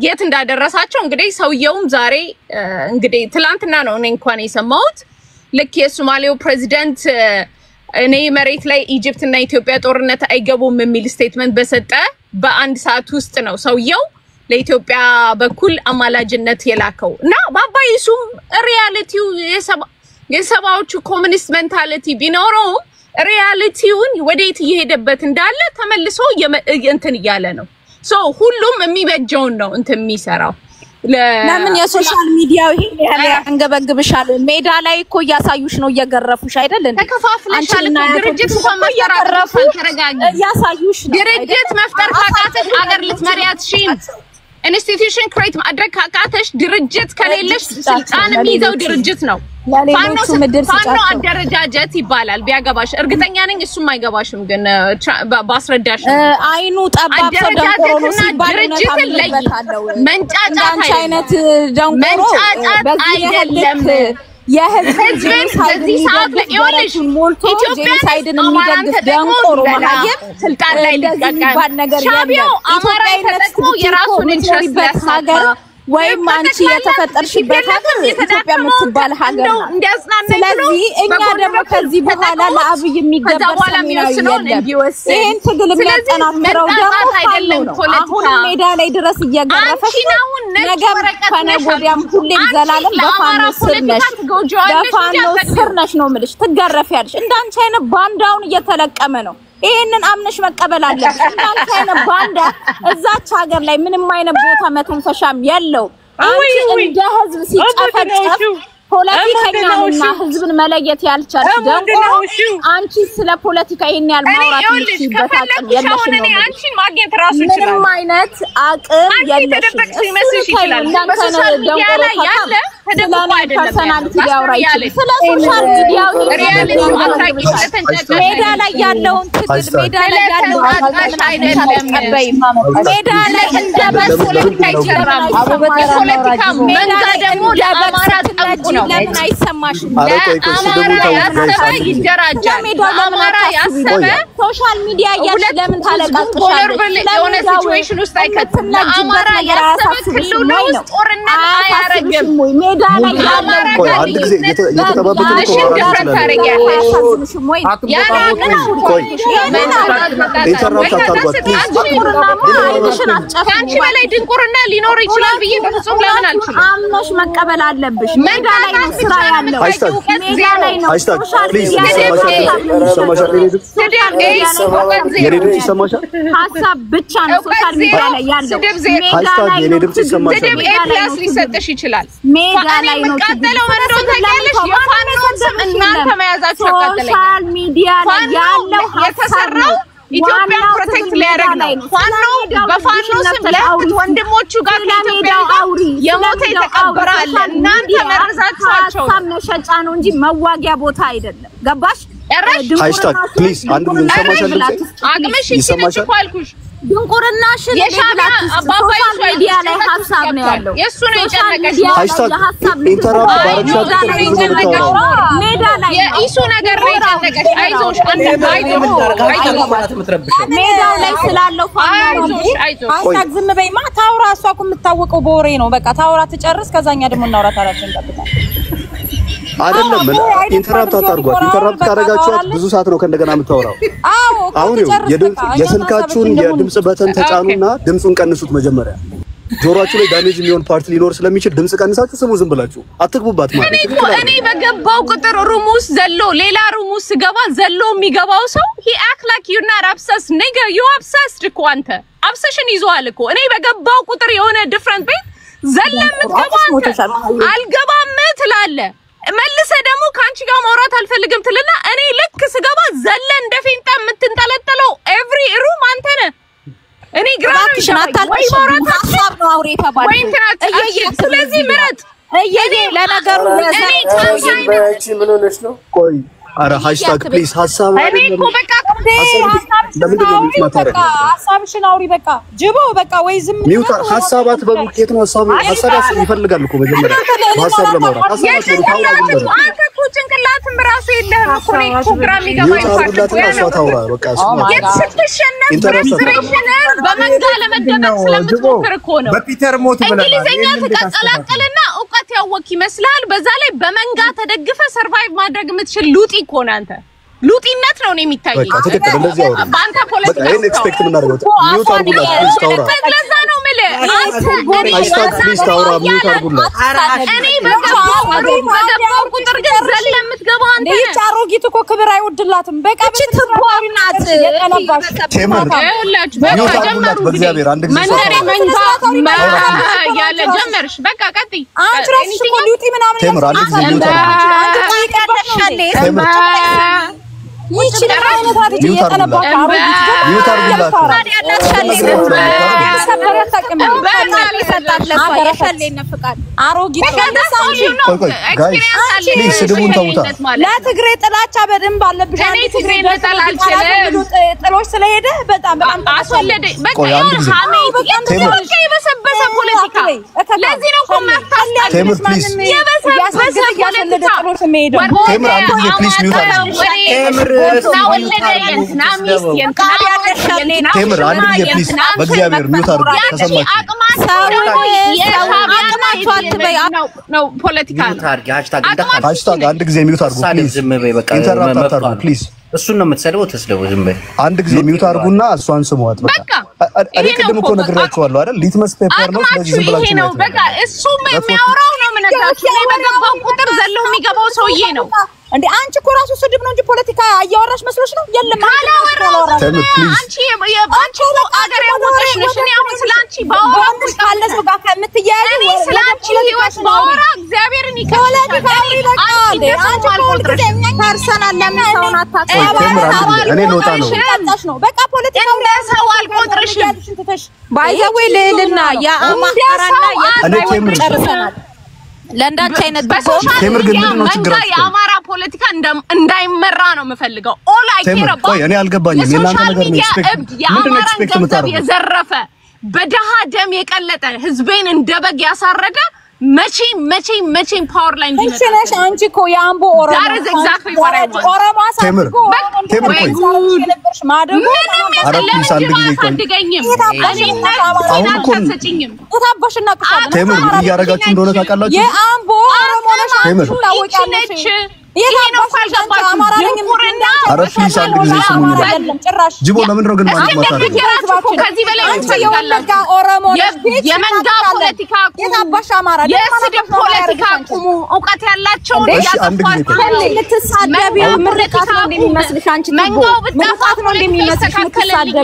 የት እንዳደረሳቸው እንግዲህ ሰውየውም ዛሬ እንግዲህ ትላንትና ነው እኔ እንኳን የሰማሁት ልክ የሶማሌው ፕሬዚደንት እኔ መሬት ላይ ኢጂፕት እና ኢትዮጵያ ጦርነት አይገቡም የሚል ስቴትመንት በሰጠ በአንድ ሰዓት ውስጥ ነው ሰውየው ለኢትዮጵያ በኩል አማላጅነት የላከው እና ባባይሱም ሪያሊቲው የሰባዎቹ ኮሙኒስት ሜንታሊቲ ቢኖረው ሪያሊቲውን ወዴት እየሄደበት እንዳለ ተመልሶ እንትን እያለ ነው ሶ ሁሉም የሚበጀውን ነው እንትን የሚሰራው ለምን የሶሻል ሚዲያው ይሄ ያለ አንገበግብሻል ሜዳ ላይ እኮ ያሳዩሽ ነው እየገረፉሽ አይደል እንዴ ተከፋፍለሻል ድርጅት እንኳን መፍጠራፉ ተረጋጊ ያሳዩሽ ድርጅት መፍጠር ካቃተሽ ሀገር ልትመሪያት ሺም ኢንስቲትዩሽን ክሬት ማድረግ ካቃተሽ ድርጅት ከሌለሽ ስልጣን የሚይዘው ድርጅት ነው ፋኖ አደረጃጀት ይባላል ቢያገባሽ እርግጠኛ ነኝ እሱም አይገባሽም ግን ባስረዳሽ አይኑ ጠባብ ደንቆሮ ነው ሲባል ድርጅትን ላይ መንጫጫት አይነት ደንቆሮ አይደለም የህዝብ በዚህ ሰዓት ላይ ይወልሽ ኢትዮጵያ ሳይድን የሚደግፍ ደንቆሮ ማየት ስልጣን ላይ ሊቀቀም ሻዕቢያው አማራ ተጠቅሞ የራሱን ኢንትረስት ያሳገር ወይም አንቺ የተፈጠርሽበት ሀገር ኢትዮጵያ የምትባል ሀገር ነው ስለዚህ እኛ ደግሞ ከዚህ በኋላ ለአብይ የሚገበር ሰሚናዊ የለም ይሄን ትግል የሚያጠናክረው ደግሞ አይደለም አሁን ሜዳ ላይ ድረስ እየገረፈሽ ነገም ከነገ ወዲያም ሁሌም ዘላለም በፋኖ ስር ነሽ ነው የምልሽ ትገረፊያለሽ እንዳንቺ አይነት ባንዳውን እየተለቀመ ነው ይሄንን አምነሽ መቀበል አለብሽ እንዳንቺ አይነት ባንዳ እዛች ሀገር ላይ ምንም አይነት ቦታ መተንፈሻም የለው አንቺ እንደ ህዝብ ሲጨፈጨፍ ፖለቲከኛና ህዝብን መለየት ያልቻልሽ ደንቆሮ አንቺ ስለ ፖለቲካ ይሄን ያህል ማውራት የምትችይበት አቅም የለሽም ነው አንቺን ማግኘት ራሱ ይችላል ምንም አይነት አቅም የለሽም በሶሻል ሚዲያ ላይ ያለ ተደብቆ አይደለም ፐርሰናሊቲ ሊያወራ ይችላል ስለ ሶሻል ሚዲያው ሪያሊቲው አታቂ ተንጨጨ ሜዳ ላይ ያለውን ትግል ሜዳ ላይ ያለውን አጣሽ አይደለም ሜዳ ላይ እንደ ፖለቲካ ይሰራል ፖለቲካ መንጋ ደግሞ ለአማራ ጠንቁ ነው ለምን አይሰማሽም ለአማራ ያሰበ ይደራጃል አማራ ያሰበ ሶሻል ሚዲያ ያለ ለምን ታለቃቅሻለሽ ለሆነ ሲቹዌሽን ውስጥ አይከትም ለአማራ ያሰበ ክልሉ ውስጥ ጦርነት አያረግም ሜዳ ላይ ያለው ቆይ አንድ ጊዜ እየተጠባበቁ ነው ከአንቺ በላይ ድንቁርና ሊኖር ይችላል ብዬ በፍጹም ለምን አልችልም። አምነሽ መቀበል አለብሽ። ሜዳ ላይ ነው ስራ ያለው። ሜዳ ላይ ነው ሶሻል ሀሳብ ብቻ ነው ሶሻል ሚዲያ ላይ ያለው። ሜዳ ላይ ነው ሊሰጥሽ ይችላል። ሜዳ ላይ ነው ተቀጥለው እንደው ታውቂያለሽ የፋኖ ስም እናንተ መያዛችሁ ተቀጥለኝ ሶሻል ሚዲያ ላይ ያለው የተሰራው ኢትዮጵያ ፕሮቴክት ሊያደርግ ነው። ፋኖ በፋኖ ስም ለእህት ወንድሞቹ ጋር ከኢትዮጵያ ጋር የሞተ የተቀበረ አለ። እናንተ መረዛችኋቸው ሀሳብ መሸጫ ነው እንጂ መዋጊያ ቦታ አይደለም። ገባሽ? ሃሽታግ ፕሊዝ አንድ ጊዜ ይሰማሻል? አቅምሽ ይሰማሻል አልኩሽ። ድንቁርናሽን ሶሻል ሚዲያ ላይ ሀሳብ ነው ያለው። የእሱ ነው የጨነቀሽ። ሃሽታግ ኢንተራፕት ባረግሻት ሜዳ ላይ የኢሱ ነገር ነው የጨነቀሽ። አይዞሽ ሜዳው ላይ ስላለው ሃሽታግ ዝም በይማ ታውራ። እሷ እኮ የምታወቀው በወሬ ነው። በቃ ታውራ ትጨርስ፣ ከዛኛ ደግሞ እናውራታለን። እንጠብቃለን አይደለም ኢንተራፕት አታርጓት። ኢንተራፕት ካደረጋችኋት ብዙ ሰዓት ነው ከእንደገና የምታወራው። አሁን የስልካችሁን የድምጽ በተን ተጫኑና ድምጹን ቀንሱት። መጀመሪያ ጆሮአችሁ ላይ ዳሜጅ የሚሆን ፓርት ሊኖር ስለሚችል ድምጽ ቀንሳችሁ ስሙ። ዝም ብላችሁ አትግቡባት ማለት ነው። እኔ በገባው ቁጥር ሩሙስ ዘሎ ሌላ ሩሙስ ገባ ዘሎ የሚገባው ሰው he act like you're not obsessed nigga you obsessed እኮ አንተ obsession ይዟል እኮ። እኔ በገባው ቁጥር የሆነ different ቤት ዘለም የምትገባው አልገባም ትላለህ። መልሰ ደግሞ ካንቺ ጋር ማውራት አልፈልግም ትልና እኔ ልክ ስገባ ዘለ እንደ ፌንጣ የምትንጠለጠለው ኤቭሪ ሩም አንተ ነህ። እኔ ግራሽ ወይ ማውራት ሀሳብ ነው አውሬ ተባለ ወይ እንት ስለዚህ ምረጥ እኔ ለነገሩ እኔ ታንሳይነች ምን ሆነሽ ነው? ቆይ አረ ሃሽታግ ፕሊዝ ሀሳብ እኔ እኮ በቃ ሀሳብሽን አውሪ። በቃ ጅቦ በቃ ወይ ዝም ሚውታ ሀሳባት በቡኬት ነው ሀሳብ ይፈልጋል እኮ መጀመሪያ ሀሳብ ለማውራት ሀሳባት ነው። አንተ እኮ ጭንቅላትም ራሱ የለህም እኮ ነው ፕሮግራም ይገባል በመንጋ ለመደበቅ ስለምትሞክር እኮ ነው። በፒተር ሞት ብለናል። እንግሊዘኛ ተቀላቀልና እውቀት ያወቅ ይመስላል። በዛ ላይ በመንጋ ተደግፈ ሰርቫይቭ ማድረግ የምትችል ሉጢ እኮ ነህ አንተ። ሉጢነት ነው የሚታየው። በቃ ትክክል እንደዚህ አውራ። በአንተ ፖለቲካ ይሄን ኤክስፔክት የምናደርገው ሚውት አድርጉላት ፕሊዝ ታውራ። ለዛ ነው የምልህ ሃሽታግ ፕሊዝ ታውራ ሚውት አድርጉላት። እኔ በገባው ቁጥር ግን ዘለ የምትገባው አንተ ነህ። ይህች አሮጊት እኮ ክብር አይወድላትም። በቃ ትቦርናት የቀነባሽ ቴምር ሚውት አድርጉላት በእግዚአብሔር አንድ ጊዜ መንደሬ መንጋ ያለ ጀመርሽ። በቃ ቀጥይ። አንቺ ራስሽ እኮ ሉጢ ምናምን ቴምር አንድ ጊዜ ሚውት አድርጉላት። ቴምር ይቺ ለማለት አድርጂ የቀነባሽ አሮጊት ሚውት አድርጉላት። ለትግሬ ጥላቻ በደንብ አለብሽ። እኔ ትግሬ ነጠላ አልችልም። ጥሎሽ ስለሄደ በጣም አስወለደኝ። በቃ የበሰበሰ ፖለቲካ ለዚህ ነው እኮ መፍታት ቴምር ፕሊዝ የበሰበሰ ፖለቲካ ቴምር አንድ ጊዜ ፕሊዝ ሚውት አድርጉላት። ቴምር አንድ ጊዜ ፕሊዝ በእግዚአብሔር ሚውት አድርጉላት። ተሰማችሁ? ሃሽታግ አንድ ጊዜ ሚውት አድርጉ ፕሊዝ። ኢንተራፕት አታርጉ ፕሊዝ። እሱን ነው የምትሰደው። ተስደው ዝም በይ። አንድ ጊዜ ሚውት አድርጉና እሷን ስሟት። በቃ እኔ ቅድም እኮ ነግራችኋለሁ አይደል? ሊትመስ ፔፐር ነው። ስለዚህ ዝም ብላችሁ ነው። በቃ እሱም የሚያወራው ነው። ምን ነግራችሁ እኔ በገባው ቁጥር ዘለው የሚገባው ሰውዬ ነው እንዴ? አንቺ እኮ ራሱ ስድብ ነው እንጂ ፖለቲካ እያወራሽ መስሎሽ ነው? የለም አንቺ አገር ያወቀሽ ነሽ። እኔ አሁን ስላንቺ ባወራሽ ካለ ሰው ጋር ከምትያያዝ እኔ ስላንቺ ህይወት ባወራ እግዚአብሔርን ይከፍላል። ፐርሰናል ለምን ሰውን እኔ ልወጣ ነው። በቃ ፖለቲካ ሰው አልቆጥርሽም። ባይዘዌ ልዕልና የአማራና የትግራይ ጨርሰናል። ለእንዳንቺ አይነት ቴምር ግን ምንድን ነው ችግራችሁ? የአማራ ፖለቲካ እንዳይመራ ነው የምፈልገው። ኦል አይ ኬር አባውት ቆይ እኔ አልገባኝም። የእናንተ ነገር ነው ኤክስፔክት ምንድን ነው ኤክስፔክት የምታደርጉት? የዘረፈ በደሃ ደም የቀለጠ ህዝቤን እንደ በግ ያሳረደ መቼም ፓወር ላይ እንዲመጣ ነሽ አንቺ እኮ የአምቦ ኦሮሞ That is exactly what I want. ኦሮሞ አሳድጎ የነበርሽ ማደጎ የታባሽና ቅሳለ ቴምር እያረጋችሁ እንደሆነ ታውቃላችሁ የአምቦ ኦሮሞ ነሽ አንቺ ታወቂያለሽ ጅቦ ለምንድነው ግን ማለት ከዚህ በላይ የወለጋ ኦሮሞ የመንጋ ፖለቲካ የታባሽ አማራ የስድብ ፖለቲካ ቁሙ እውቀት ያላቸው ልትሳደቢ ምርቃት ነው እንደሚመስልሽ አንቺ መንጋው ብታፋት ነው እንደሚመስልሽ ልትሳደቢ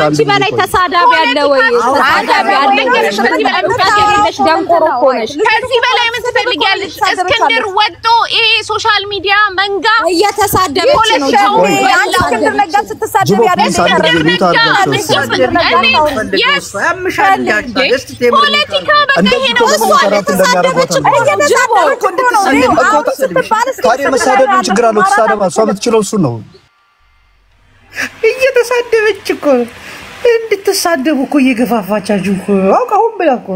አንቺ በላይ ተሳዳቢ ያለ ወይ ተሳዳቢ ያለ ደንቆሮ እኮ ነሽ ከዚህ በላይ ምን ትፈልጊያለሽ እስክንድር ወጥቶ ይሄ ሶሻል ሚዲያ መንጋ እየተሳደበች ነው አንቺ እስክንድር ነጋ ስትሳደብ ያደረገ ፖለቲካ በቃ ነው መሳደብ ችግር አለው ተሳደባ እሷ የምትችለው እሱ ነው እየተሳደበች እኮ እንድትሳደቡ እኮ እየገፋፋቻችሁ እኮ አውቃሁን ብላ እኮ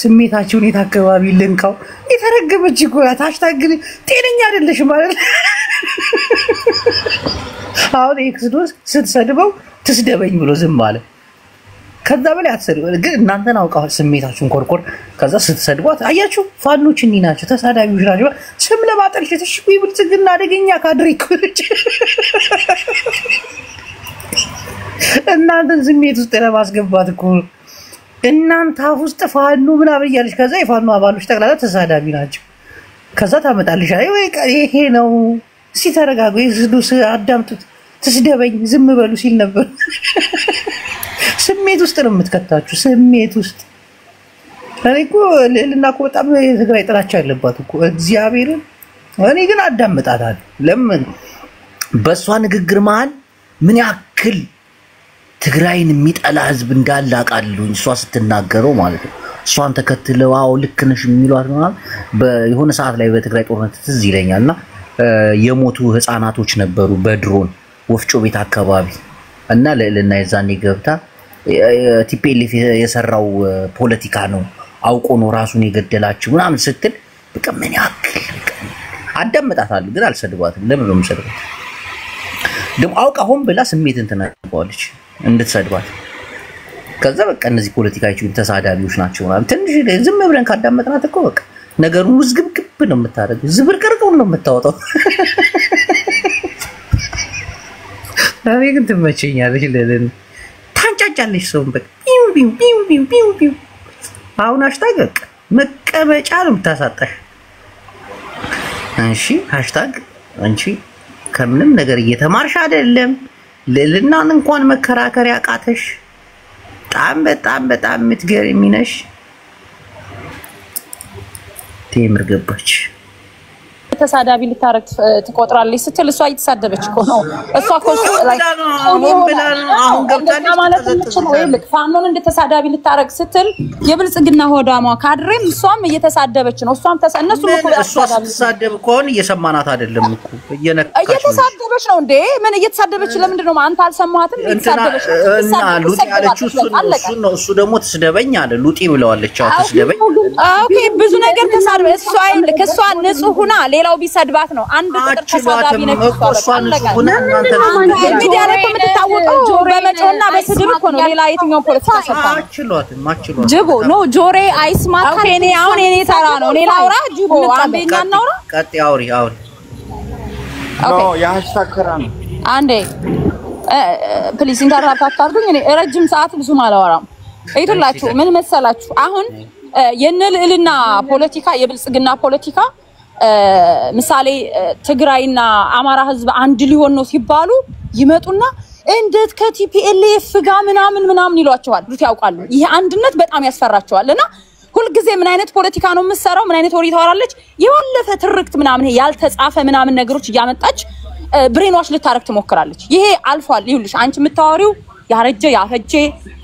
ስሜታችሁን የት አካባቢ ልንካው የተረገመች እኮ ሃሽታግ ጤነኛ አይደለሽ ማለት አሁን ኤክስዶስ ስትሰድበው ትስደበኝ ብሎ ዝም አለ ከዛ በላይ አትሰድቡ ግን እናንተን አውቃው ስሜታችሁን ኮርኮር ከዛ ስትሰድቧት አያችሁ ፋኖች እኒ ናቸው ተሳዳቢዎች ናቸው ስም ለማጠልሸት እሺ ብልጽግና አደገኛ ካድሬ ኩርጭ እናንተን ስሜት ውስጥ ለማስገባት እኮ እናንተ አፍ ውስጥ ፋኖ ምናምን እያለች ከዛ የፋኖ አባሎች ጠቅላላ ተሳዳቢ ናቸው ከዛ ታመጣልሽ ይሄ ነው ሲተረጋጉ ይስዱስ አዳምጡት ትስደበኝ ዝም በሉ ሲል ነበር ስሜት ውስጥ ነው የምትከታችሁ ስሜት ውስጥ ታሪኩ ለልናኮ በጣም የትግራይ ጥላቻ ያለባት እኮ እግዚአብሔርን እኔ ግን አዳምጣታለሁ ለምን በሷ ንግግር መሃል ምን ያክል ትግራይን የሚጠላ ህዝብ እንዳለ አቃለሁ እሷ ስትናገረው ማለት ነው እሷን ተከትለው አው ልክ ነሽ የሚሏት ማለት በየሆነ ሰዓት ላይ በትግራይ ጦርነት ትዝ ይለኛልና የሞቱ ህፃናቶች ነበሩ በድሮን ወፍጮ ቤት አካባቢ እና ለልና የዛኔ ገብታ ቲፒኤልኤፍ የሰራው ፖለቲካ ነው አውቆ ነው ራሱን የገደላችሁ ምናምን ስትል በቃ ምን ያክል አዳምጣታለሁ ግን አልሰድባትም ለምን ነው የምሰድባት ደም አውቃሁን ብላ ስሜትን ተናግሯለች እንድትሰድባት ከዛ በቃ እነዚህ ፖለቲካዎች ተሳዳቢዎች ናቸው ማለት ትንሽ ዝም ብለን ካዳመጥናት እኮ በቃ ነገሩን ውዝግብግብ ነው የምታደርገው ዝብርቅርቅው ነው የምታወጣው አሬ ግን ትመቸኛለሽ ለለን ታንጫጫለሽ ሰው በቃ ቢው አሁን ሃሽታግ መቀበጫ ነው የምታሳጣሽ እሺ ሃሽታግ አንቺ ከምንም ነገር እየተማርሽ አይደለም ለልናን እንኳን መከራከር ያቃተሽ በጣም የምትገርሚ ነሽ ቴምር ገባች ተሳዳቢ ልታረግ ትቆጥራለች ስትል እሷ እየተሳደበች እኮ ነው እሷ እኮ አሁን ገብታለች ማለት ነው ልክ ፋኖን እንደተሳዳቢ ልታረግ ስትል የብልጽግና ሆዳማ ካድሬም እሷም እየተሳደበች ነው እሷም እነሱ እሷ ስትሳደብ ኮን እየሰማናት አይደለም እኮ እየተሳደበች ነው እንዴ ምን እየተሳደበች ለምንድን ነው አንተ አልሰማሃትም እየተሳደበች እና ሉጢ ያለችው እሱ ደግሞ ትስደበኝ አለ ሉጢ ብለዋለች አው ትስደበኝ ኦኬ ብዙ ነገር ተሳደበ እሷ ልክ እሷ ንጹህ ሁና ሌላው ቢሰድባት ነው አንድ ቁጥር ተሳዳቢ ነው ሚዲያ ላይ የምትታወቀው በመጮና በስድብ እኮ ነው ሌላ የትኛው ፖለቲካ ሰፋ ማችሏት ጅቦ ነው ጆሬ አይስማት ከኔ አሁን እኔ ተራ ነው እኔ ላውራ ጅቦ አንዴኛ እናውራ ቀጥ አውሪ ኖ የሃሽታግ ከራ ነው አንዴ ፕሊዝ ኢንተራፕት አታርጉኝ እኔ ረጅም ሰዓት ብዙ ማላወራም አይቶላችሁ ምን መሰላችሁ አሁን የነልዕልና ፖለቲካ የብልጽግና ፖለቲካ ምሳሌ ትግራይና አማራ ህዝብ አንድ ሊሆን ነው ሲባሉ ይመጡና እንዴት ከቲፒኤልኤፍ ጋር ምናምን ይሏቸዋል ሩት ያውቃሉ ይሄ አንድነት በጣም ያስፈራቸዋልና ሁሉ ጊዜ ምን አይነት ፖለቲካ ነው የምትሰራው ምን አይነት ወሬ ታወራለች የዋለፈ ትርክት ምናምን ያልተጻፈ ምናምን ነገሮች እያመጣች ብሬንዋሽ ልታረክ ትሞክራለች ይሄ አልፏል ይሁልሽ አንቺ የምታወሪው ያረጀ ያፈጀ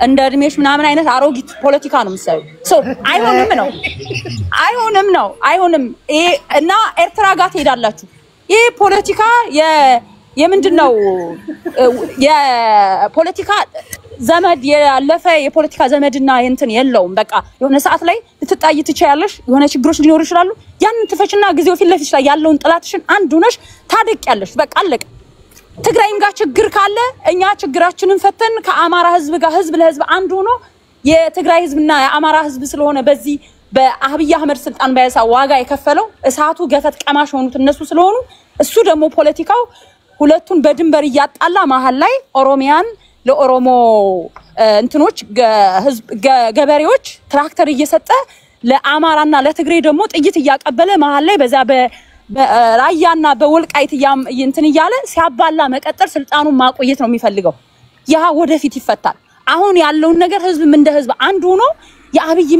እንደ እድሜሽ ምናምን አይነት አሮጊት ፖለቲካ ነው የምትሰሩ ሶ አይሆንም ይሄ እና ኤርትራ ጋር ትሄዳላችሁ ይሄ ፖለቲካ የምንድነው የፖለቲካ ዘመድ ያለፈ የፖለቲካ ዘመድና እንትን የለውም። በቃ የሆነ ሰዓት ላይ ልትጣይ ትችያለሽ፣ የሆነ ችግሮች ሊኖሩ ይችላሉ። ያን ትፈሽና ጊዜው ፊት ለፊት ላይ ያለውን ጥላትሽን አንድ ሆነሽ ታደቂያለሽ። በቃ አለቀ። ትግራይም ጋር ችግር ካለ እኛ ችግራችንን ፈተን ከአማራ ህዝብ ጋር ህዝብ ለህዝብ አንድ ሆኖ የትግራይ ህዝብና የአማራ ህዝብ ስለሆነ በዚህ በአብይ አህመድ ስልጣን ባያሳ ዋጋ የከፈለው እሳቱ ገፈት ቀማሽ ሆኑት እነሱ ስለሆኑ እሱ ደግሞ ፖለቲካው ሁለቱን በድንበር እያጣላ መሀል ላይ ኦሮሚያን ለኦሮሞ እንትኖች ህዝብ ገበሬዎች ትራክተር እየሰጠ ለአማራና ለትግሬ ደግሞ ጥይት እያቀበለ መሀል ላይ በዛ በራያና በወልቃይት እንትን እያለ ሲያባላ መቀጠል ስልጣኑን ማቆየት ነው የሚፈልገው። ያ ወደፊት ይፈታል። አሁን ያለውን ነገር ህዝብም እንደ ህዝብ አንድ ሆኖ የአብይ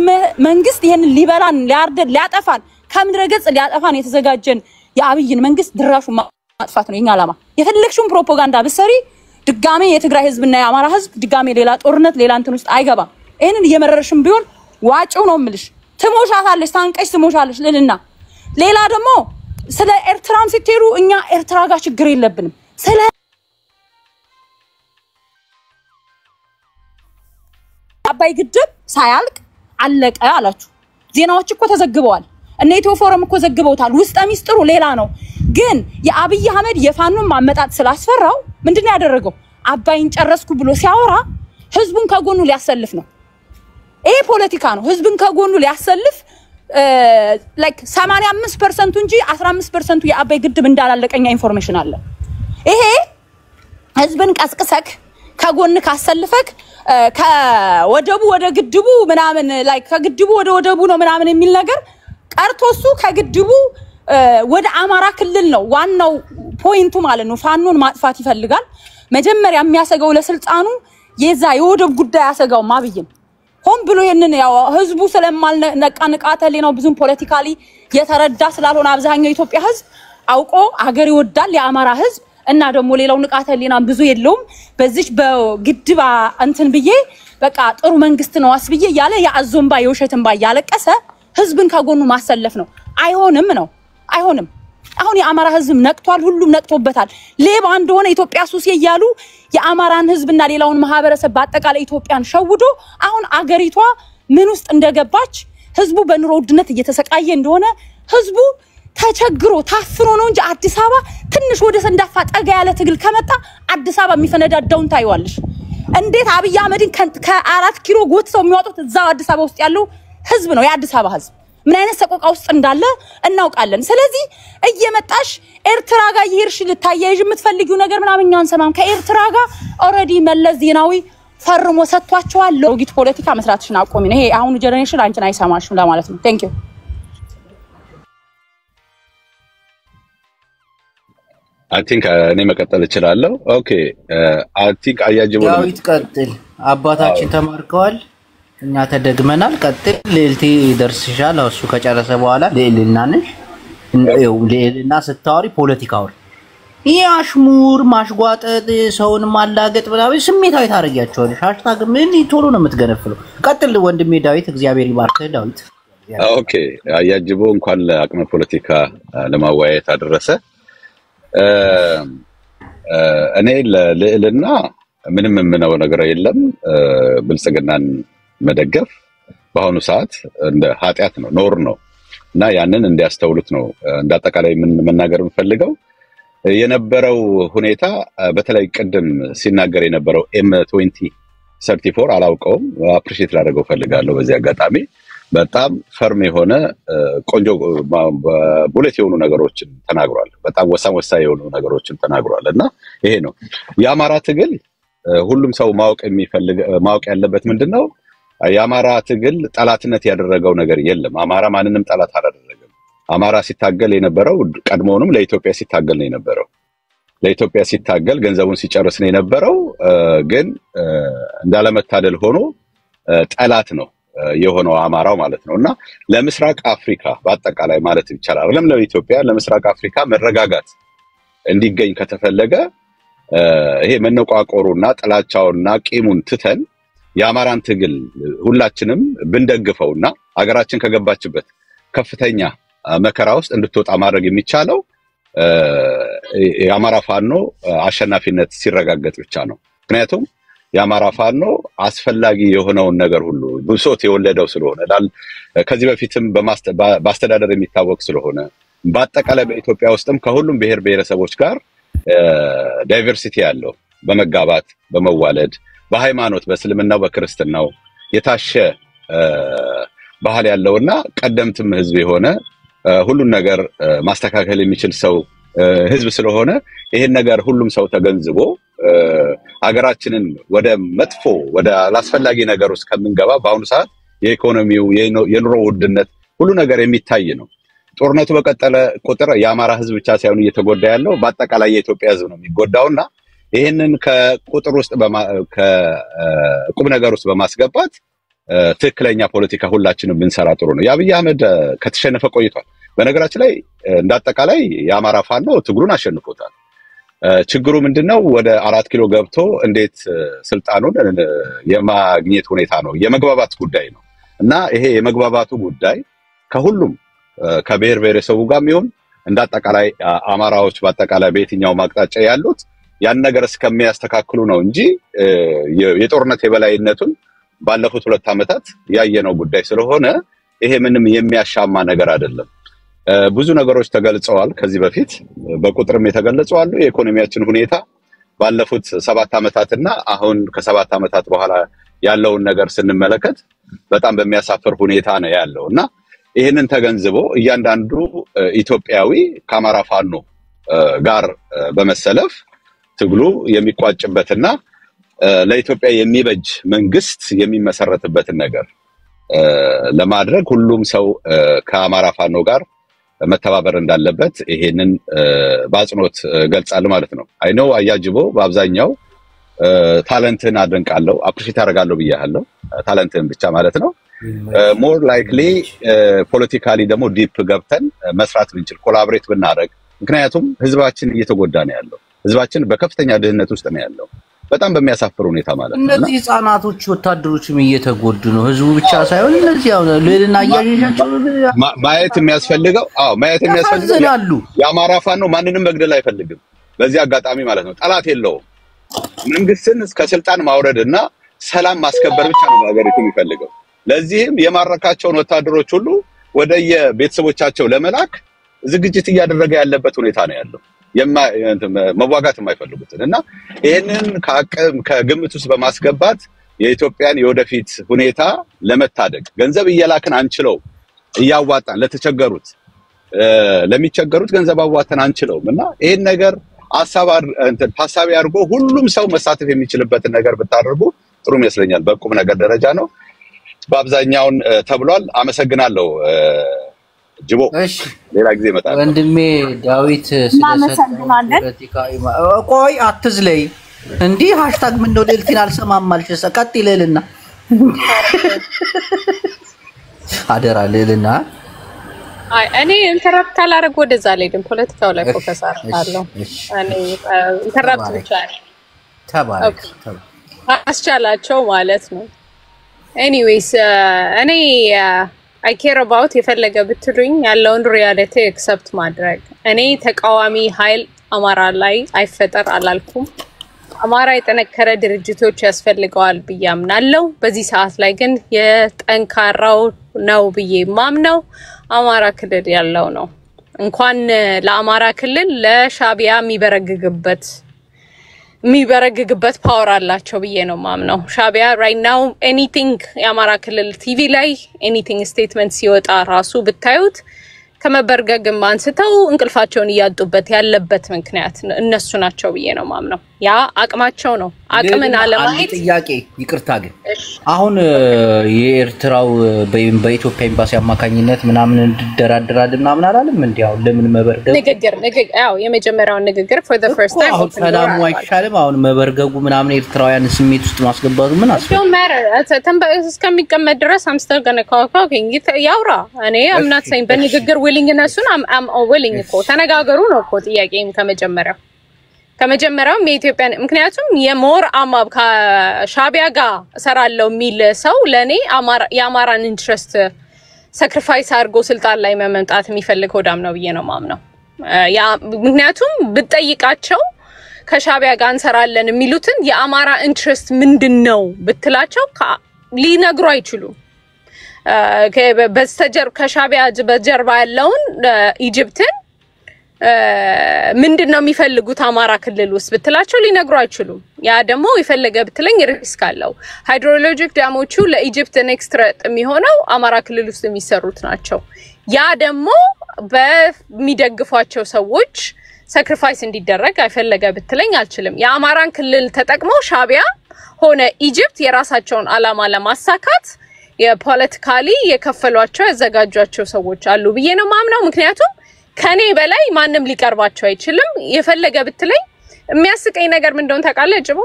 መንግስት ይሄንን ሊበላን ሊያርደን ሊያጠፋን ከምድረ ገጽ ሊያጠፋን የተዘጋጀን የአብይን መንግስት ድራሹ ማጥፋት ነው የኛ ዓላማ። የፈለግሽውን ፕሮፓጋንዳ ብትሰሪ ድጋሜ የትግራይ ህዝብና የአማራ ህዝብ ድጋሜ ሌላ ጦርነት ሌላ እንትን ውስጥ አይገባም። ይሄንን እየመረረሽም ቢሆን ዋጭው ነው የምልሽ። ትሞሻታለሽ፣ ታንቀሽ ትሞሻለሽ ልልና ሌላ ደግሞ ስለ ኤርትራም ሲቴሩ እኛ ኤርትራ ጋር ችግር የለብንም። ስለ አባይ ግድብ ሳያልቅ አለቀ አላችሁ። ዜናዎች እኮ ተዘግበዋል። እነ ኢትዮ ፎረም እኮ ዘግበውታል። ውስጠ ሚስጥሩ ሌላ ነው። ግን የአብይ አህመድ የፋኖን ማመጣት ስላስፈራው ምንድነው ያደረገው? አባይን ጨረስኩ ብሎ ሲያወራ ህዝቡን ከጎኑ ሊያሰልፍ ነው። ይሄ ፖለቲካ ነው። ህዝቡን ከጎኑ ሊያሰልፍ like 85% እንጂ 15% የአባይ ግድብ እንዳላለቀኛ ኢንፎርሜሽን አለ። ይሄ ህዝብን ቀስቅሰክ ከጎን ካሰልፈክ ከወደቡ ወደ ግድቡ ምናምን like ከግድቡ ወደ ወደቡ ነው ምናምን የሚል ነገር ቀርቶሱ ከግድቡ ወደ አማራ ክልል ነው ዋናው ፖይንቱ ማለት ነው። ፋኖን ማጥፋት ይፈልጋል። መጀመሪያ የሚያሰጋው ለስልጣኑ የዛ የወደብ ጉዳይ ያሰጋው ማብይን ሆን ብሎ ይሄንን ያው ህዝቡ ስለማልነቃ ንቃተሌ ነው ብዙም ፖለቲካሊ የተረዳ ስላልሆነ አብዛኛው ኢትዮጵያ ህዝብ አውቆ ሀገር ይወዳል የአማራ ህዝብ እና ደግሞ ሌላው ንቃተሌና ብዙ የለውም። በዚች በግድባ እንትን ብዬ በቃ ጥሩ መንግስት ነው አስብዬ ያለ ያአዞምባ የውሸትምባ ያለቀሰ ህዝብን ከጎኑ ማሰለፍ ነው። አይሆንም ነው አይሆንም። አሁን የአማራ ህዝብ ነቅቷል። ሁሉም ነቅቶበታል። ሌባ እንደሆነ ኢትዮጵያ ሱስ ይያሉ የአማራን ህዝብና ሌላውን ማህበረሰብ በአጠቃላይ ኢትዮጵያን ሸውዶ አሁን አገሪቷ ምን ውስጥ እንደገባች ህዝቡ በኑሮ ውድነት እየተሰቃየ እንደሆነ ህዝቡ ተቸግሮ ታፍኖ ነው እንጂ አዲስ አበባ ትንሽ ወደ ሰንዳፋ ጠጋ ያለ ትግል ከመጣ አዲስ አበባ የሚፈነዳዳውን ታይዋለሽ። እንዴት አብይ አህመድን ከ4 ኪሎ ጎትተው የሚያወጡት እዛው አዲስ አበባ ውስጥ ያለው ህዝብ ነው የአዲስ አበባ ህዝብ ምን አይነት ሰቆቃ ውስጥ እንዳለ እናውቃለን። ስለዚህ እየመጣሽ ኤርትራ ጋር ይሄርሽ ልታያይዥ የምትፈልጊው ነገር ምናምን እኛን ሰማም። ከኤርትራ ጋር ኦሬዲ መለስ ዜናዊ ፈርሞ ሰጥቷቸዋል። ሎጊት ፖለቲካ መስራትሽን አቆሚ ነው። ይሄ አሁን ጀነሬሽን አንቺን አይሰማሽም ለማለት ነው። ቴንክ ዩ አይ ቲንክ እኔ መቀጠል እችላለሁ። ኦኬ አይ ቲንክ አያጅቦ ዳዊት ቀጥል። አባታችን ተማርከዋል፣ እኛ ተደግመናል። ቀጥል። ሌልቲ ደርስሻል። እሱ ከጨረሰ በኋላ ሌልና ነሽ ሌልና ስታወሪ ፖለቲካው ያሽሙር ማሽጓጠጥ ሰውን ማላገጥ ምናምን ስሜታዊ ታረጋቸዋለሽ። ሃሽታግ ምን ቶሎ ነው የምትገነፍለው። ቀጥል ወንድሜ ዳዊት፣ እግዚአብሔር ይባርክህ ዳዊት። ኦኬ አያጅቦ እንኳን ለአቅመ ፖለቲካ ለማዋየት አደረሰ። እኔ ለልዕልና ምንም የምነው ነገር የለም። ብልጽግናን መደገፍ በአሁኑ ሰዓት እንደ ኃጢያት ነው፣ ኖር ነው እና ያንን እንዲያስተውሉት ነው እንዳጠቃላይ መናገር የምፈልገው። የነበረው ሁኔታ በተለይ ቅድም ሲናገር የነበረው M2034 አላውቀውም፣ አፕሪሺየት ላደርገው ፈልጋለሁ በዚህ አጋጣሚ። በጣም ፈርም የሆነ ቆንጆ ቡሌት የሆኑ ነገሮችን ተናግሯል። በጣም ወሳኝ የሆኑ ነገሮችን ተናግሯል እና ይሄ ነው የአማራ ትግል። ሁሉም ሰው ማወቅ ያለበት ምንድነው የአማራ ትግል ጠላትነት ያደረገው ነገር የለም። አማራ ማንንም ጠላት አላደረገም። አማራ ሲታገል የነበረው ቀድሞውንም ለኢትዮጵያ ሲታገል ነው የነበረው። ለኢትዮጵያ ሲታገል ገንዘቡን ሲጨርስ ነው የነበረው። ግን እንዳለመታደል ሆኖ ጠላት ነው የሆነው አማራው ማለት ነውና ለምስራቅ አፍሪካ በአጠቃላይ ማለት ይቻላል አይደለም ለኢትዮጵያ ለምስራቅ አፍሪካ መረጋጋት እንዲገኝ ከተፈለገ ይሄ መነቋቆሩና ጥላቻውና ቂሙን ትተን የአማራን ትግል ሁላችንም ብንደግፈውና ሀገራችን ከገባችበት ከፍተኛ መከራ ውስጥ እንድትወጣ ማድረግ የሚቻለው የአማራ ፋኖ አሸናፊነት ሲረጋገጥ ብቻ ነው። ምክንያቱም የአማራ ፋኖ አስፈላጊ የሆነውን ነገር ሁሉ ብሶት የወለደው ስለሆነ ከዚህ በፊትም በማስተዳደር የሚታወቅ ስለሆነ በአጠቃላይ በኢትዮጵያ ውስጥም ከሁሉም ብሔር ብሔረሰቦች ጋር ዳይቨርሲቲ ያለው በመጋባት በመዋለድ በሃይማኖት በእስልምናው በክርስትናው የታሸ ባህል ያለውና ቀደምትም ህዝብ የሆነ ሁሉን ነገር ማስተካከል የሚችል ሰው ህዝብ ስለሆነ ይሄን ነገር ሁሉም ሰው ተገንዝቦ ሀገራችንን ወደ መጥፎ ወደ አላስፈላጊ ነገር ውስጥ ከምንገባ በአሁኑ ሰዓት የኢኮኖሚው የኑሮ ውድነት ሁሉ ነገር የሚታይ ነው። ጦርነቱ በቀጠለ ቁጥር የአማራ ህዝብ ብቻ ሳይሆን እየተጎዳ ያለው በአጠቃላይ የኢትዮጵያ ህዝብ ነው የሚጎዳውና ይሄንን ከቁጥር ውስጥ ከቁም ነገር ውስጥ በማስገባት ትክክለኛ ፖለቲካ ሁላችንም ብንሰራ ጥሩ ነው። የአብይ አህመድ ከተሸነፈ ቆይቷል። በነገራችን ላይ እንዳጠቃላይ የአማራ ፋኖ ትግሉን አሸንፎታል። ችግሩ ምንድነው? ወደ 4 ኪሎ ገብቶ እንዴት ስልጣኑን የማግኘት ሁኔታ ነው። የመግባባት ጉዳይ ነው እና ይሄ የመግባባቱ ጉዳይ ከሁሉም ከብሔር ብሔረሰቡ ጋር የሚሆን እንዳጠቃላይ አማራዎች በአጠቃላይ በየትኛው ማቅጣጫ ያሉት ያን ነገር እስከሚያስተካክሉ ነው እንጂ የጦርነት የበላይነቱን ባለፉት 2 ዓመታት ያየነው ጉዳይ ስለሆነ ይሄ ምንም የሚያሻማ ነገር አይደለም። ብዙ ነገሮች ተገልጸዋል። ከዚህ በፊት በቁጥርም የተገለጹ አሉ። የኢኮኖሚያችን ሁኔታ ባለፉት 7 ዓመታትና አሁን ከ7 ዓመታት በኋላ ያለውን ነገር ስንመለከት በጣም በሚያሳፍር ሁኔታ ነው ያለውና ይሄንን ተገንዝቦ እያንዳንዱ ኢትዮጵያዊ ከአማራ ፋኖ ጋር በመሰለፍ ትግሉ የሚቋጭበትና ለኢትዮጵያ የሚበጅ መንግስት የሚመሰረትበትን ነገር ለማድረግ ሁሉም ሰው ከአማራ ፋኖ ጋር መተባበር እንዳለበት ይሄንን ባጽኖት ገልጻለሁ ማለት ነው። አይ ኖ አያጅቦ በአብዛኛው ታለንትን አደንቃለሁ አፕሪሺየት አደርጋለሁ ብያለሁ። ታለንትን ብቻ ማለት ነው። ሞር ላይክሊ ፖለቲካሊ ደግሞ ዲፕ ገብተን መስራት ብንችል ኮላቦሬት ብናደርግ ምክንያቱም ህዝባችን እየተጎዳ ነው ያለው። ህዝባችን በከፍተኛ ድህነት ውስጥ ነው ያለው በጣም በሚያሳፍር ሁኔታ ማለት ነው። እነዚህ ህፃናቶች ወታደሮችም እየተጎዱ ነው። ህዝቡ ብቻ ሳይሆን እነዚህ አሁን ሌልና አያያዣቸው ማየት የሚያስፈልገው ማየት የሚያስፈልገው የአማራ ፋኖ ማንንም መግደል አይፈልግም። በዚህ አጋጣሚ ማለት ነው ጠላት የለውም። መንግስትን እስከ ስልጣን ማውረድና ሰላም ማስከበር ብቻ ነው ሀገሪቱ የሚፈልገው። ለዚህም የማረካቸውን ወታደሮች ሁሉ ወደየ ቤተሰቦቻቸው ለመላክ ዝግጅት እያደረገ ያለበት ሁኔታ ነው ያለው። መዋጋት የማይፈልጉትን እና ይሄንን ከግምት ውስጥ በማስገባት የኢትዮጵያን የወደፊት ሁኔታ ለመታደግ ገንዘብ እየላክን አንችለው እያዋጣን ለተቸገሩት ለሚቸገሩት ገንዘብ አዋጣን አንችለውም እና ይሄን ነገር ሐሳብ አድርጎ ሁሉም ሰው መሳተፍ የሚችልበትን ነገር ብታደርጉ ጥሩ ይመስለኛል። በቁም ነገር ደረጃ ነው በአብዛኛው ተብሏል። አመሰግናለሁ ጅቦ። እሺ ሌላ ጊዜ መጣ ወንድሜ ዳዊት ስለሰጠው ቆይ አትዝለይ እንዴ ሃሽታግ ምን ነው ሌልቲን አልሰማም አልሽ ሰቀጥ ይለልና አደራ ሌልና አይ እኔ ኢንተራፕት ካላረግ ወደዛ ላይ ግን ፖለቲካው ላይ ፎከስ አደርጋለሁ። እኔ ኢንተራፕት ብቻ ተባረክ አስቻላቸው ማለት ነው። ኤኒዌይስ እኔ I care about የፈለገ ብትሉኝ ያለውን ሪያሊቲ አክሰፕት ማድረግ እኔ ተቃዋሚ ኃይል አማራ ላይ አይፈጠር አላልኩም። አማራ የጠነከረ ድርጅቶች ያስፈልገዋል ብያምናለሁ። በዚህ ሰዓት ላይ ግን የጠንካራው ነው ብዬ ማምነው አማራ ክልል ያለው ነው። እንኳን ለአማራ ክልል ለሻቢያ የሚበረግግበት ፓወር አላቸው ብዬ ነው ማምነው። ሻቢያ right now anything የአማራ ክልል ቲቪ ላይ anything statement ሲወጣ ራሱ ብታዩት ከመበርገግም አንስተው እንቅልፋቸውን ያጡበት ያለበት ምክንያት እነሱ ናቸው ብዬ ነው ማምነው። ያ አቅማቸው ነው። አቅምን አለማየት ጥያቄ ይቅርታ ግን አሁን የኤርትራው በኢትዮጵያ ኤምባሲ አማካኝነት ምናምን እንድደራደራል ምናምን አላለም እንዴ? አሁን ለምን መበርገጉ ንግግር ያው የመጀመሪያው ንግግር for the first time አሁን ሰላሙ አይሻልም? አሁን መበርገጉ ምናምን ኤርትራውያን ስሜት ውስጥ ማስገባቱ ምን አስፈለገ? don't matter እስከሚቀመጥ ድረስ I'm still gonna call ያውራ እኔ I'm not saying በንግግር willingness I'm willing እኮ ተነጋገሩ ነው እኮ ጥያቄም ከመጀመሪያው የኢትዮጵያን ምክንያቱም የሞር አማብ ከሻቢያ ጋር ሰራለው ሚል ሰው ለኔ የአማራን ኢንትረስት ሳክሪፋይስ አድርጎ ስልጣን ላይ መምጣት የሚፈልግ ሆዳም ነው ብዬ ነው ማምነው። ያ ምክንያቱም ብትጠይቃቸው ከሻቢያ ጋር እንሰራለን የሚሉትን የአማራ ኢንትረስት ምንድነው ብትላቸው ሊነግሩ አይችሉም ከሻቢያ በጀርባ ያለውን ኢጅፕትን ምንድነው የሚፈልጉት አማራ ክልል ውስጥ ብትላቸው ሊነግሩ አይችሉም ያ ደግሞ ይፈልገ ብትለኝ ሪስክ አለው ሃይድሮሎጂክ ዳሞቹ ለኢጅፕት ኔክስት ረጥ የሚሆነው አማራ ክልል ውስጥ የሚሰሩት ናቸው ያ ደግሞ በሚደግፏቸው ሰዎች ሳክሪፋይስ እንዲደረግ አይፈልገ ብትለኝ አልችልም የአማራን ክልል ተጠቅመው ሻቢያ ሆነ ኢጅፕት የራሳቸውን አላማ ለማሳካት የፖለቲካሊ የከፈሏቸው ያዘጋጇቸው ሰዎች አሉ ብዬ ነው ማምነው ምክንያቱም ከኔ በላይ ማንንም ሊቀርባቸው አይችልም የፈለገ ብትለኝ የሚያስቀኝ ነገር ምን እንደሆነ ታውቃለህ ጅቦ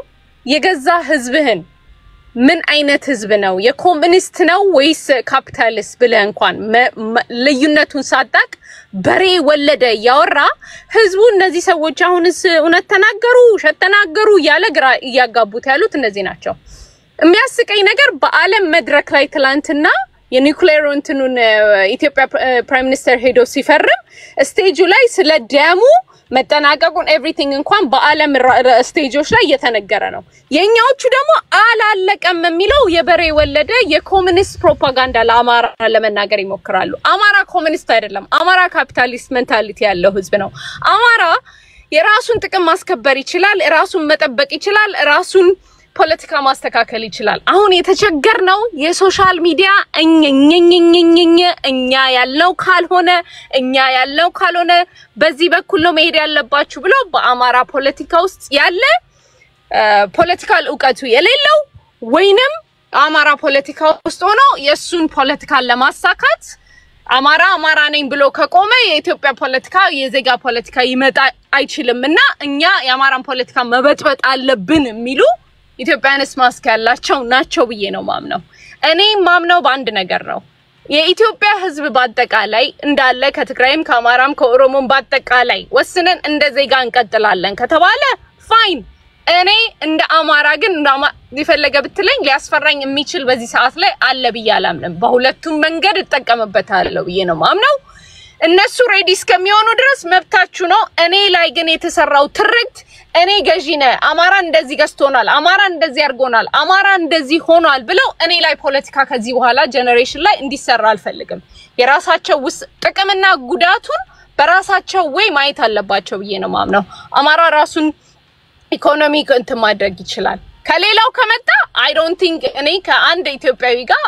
የገዛ ህዝብህን ምን አይነት ህዝብ ነው የኮሙኒስት ነው ወይስ ካፒታሊስት ብለ እንኳን ለዩነቱን ሳጣቅ በሬ ወለደ ያወራ ህዝቡ እነዚህ ሰዎች አሁንስ እውነት ተናገሩ ሸተናገሩ ያለ ግራ ያጋቡት ያሉት እነዚህ ናቸው የሚያስቀኝ ነገር በአለም መድረክ ላይ ትላንትና የኒውክሌር እንትኑን ኢትዮጵያ ፕራይም ሚኒስተር ሄዶ ሲፈርም ስቴጁ ላይ ስለ ደሙ መጠናቀቁን ኤቭሪቲንግ እንኳን በአለም ስቴጆች ላይ እየተነገረ ነው የኛዎቹ ደግሞ አላለቀም የሚለው የበሬ ወለደ የኮሙኒስት ፕሮፓጋንዳ ለአማራ ለመናገር ይሞክራሉ አማራ ኮሙኒስት አይደለም አማራ ካፒታሊስት ሜንታሊቲ ያለው ህዝብ ነው አማራ የራሱን ጥቅም ማስከበር ይችላል ራሱን መጠበቅ ይችላል ራሱን ፖለቲካ ማስተካከል ይችላል አሁን የተቸገርነው የሶሻል ሚዲያ እኛ ያለው ካልሆነ በዚህ በኩል ነው መሄድ ያለባችሁ ብሎ በአማራ ፖለቲካ ውስጥ ያለ ፖለቲካል ዕውቀቱ የሌለው ወይንም አማራ ፖለቲካ ውስጥ ሆኖ የሱን ፖለቲካል ለማሳካት አማራ ነኝ ብሎ ከቆመ የኢትዮጵያ ፖለቲካ የዜጋ ፖለቲካ ይመጣ አይችልምና እኛ የአማራን ፖለቲካ መበጥበጥ አለብን የሚሉ ኢትዮጵያንስ ማስክ ያላቸው ናቸው ብዬ ነው ማምነው እኔ ማምነው በአንድ ነገር ነው የኢትዮጵያ ህዝብ ባጠቃላይ እንዳለ ከትግራይም ከአማራም ከኦሮሞም ባጠቃላይ ወስነን እንደ ዜጋ እንቀጥላለን ከተባለ ፋይን እኔ እንደ አማራ ግን ሊፈለገ ብትለኝ ሊያስፈራኝ የሚችል በዚህ ሰዓት ላይ አለ ብዬ አላምንም በሁለቱም መንገድ እጠቀምበታለሁ ብዬ ነው ማምነው እነሱ ሬዲ እስከሚሆኑ ድረስ መብታችሁ ነው እኔ ላይ ግን የተሰራው ትርክት እኔ ገዢነ አማራ እንደዚህ ገስቶናል አማራ እንደዚህ አርጎናል አማራ እንደዚህ ሆኗል ብለው እኔ ላይ ፖለቲካ ከዚህ በኋላ ጄነሬሽን ላይ እንዲሰራ አልፈልግም የራሳቸው ጥቅምና ጉዳቱን በራሳቸው ወይ ማየት አለባቸው ብዬ ነው ማምነው አማራ ራሱን ኢኮኖሚክ እንት ማድረግ ይችላል ከሌላው ከመጣ አይ ዶንት ቲንክ እኔ ከአንድ ኢትዮጵያዊ ጋር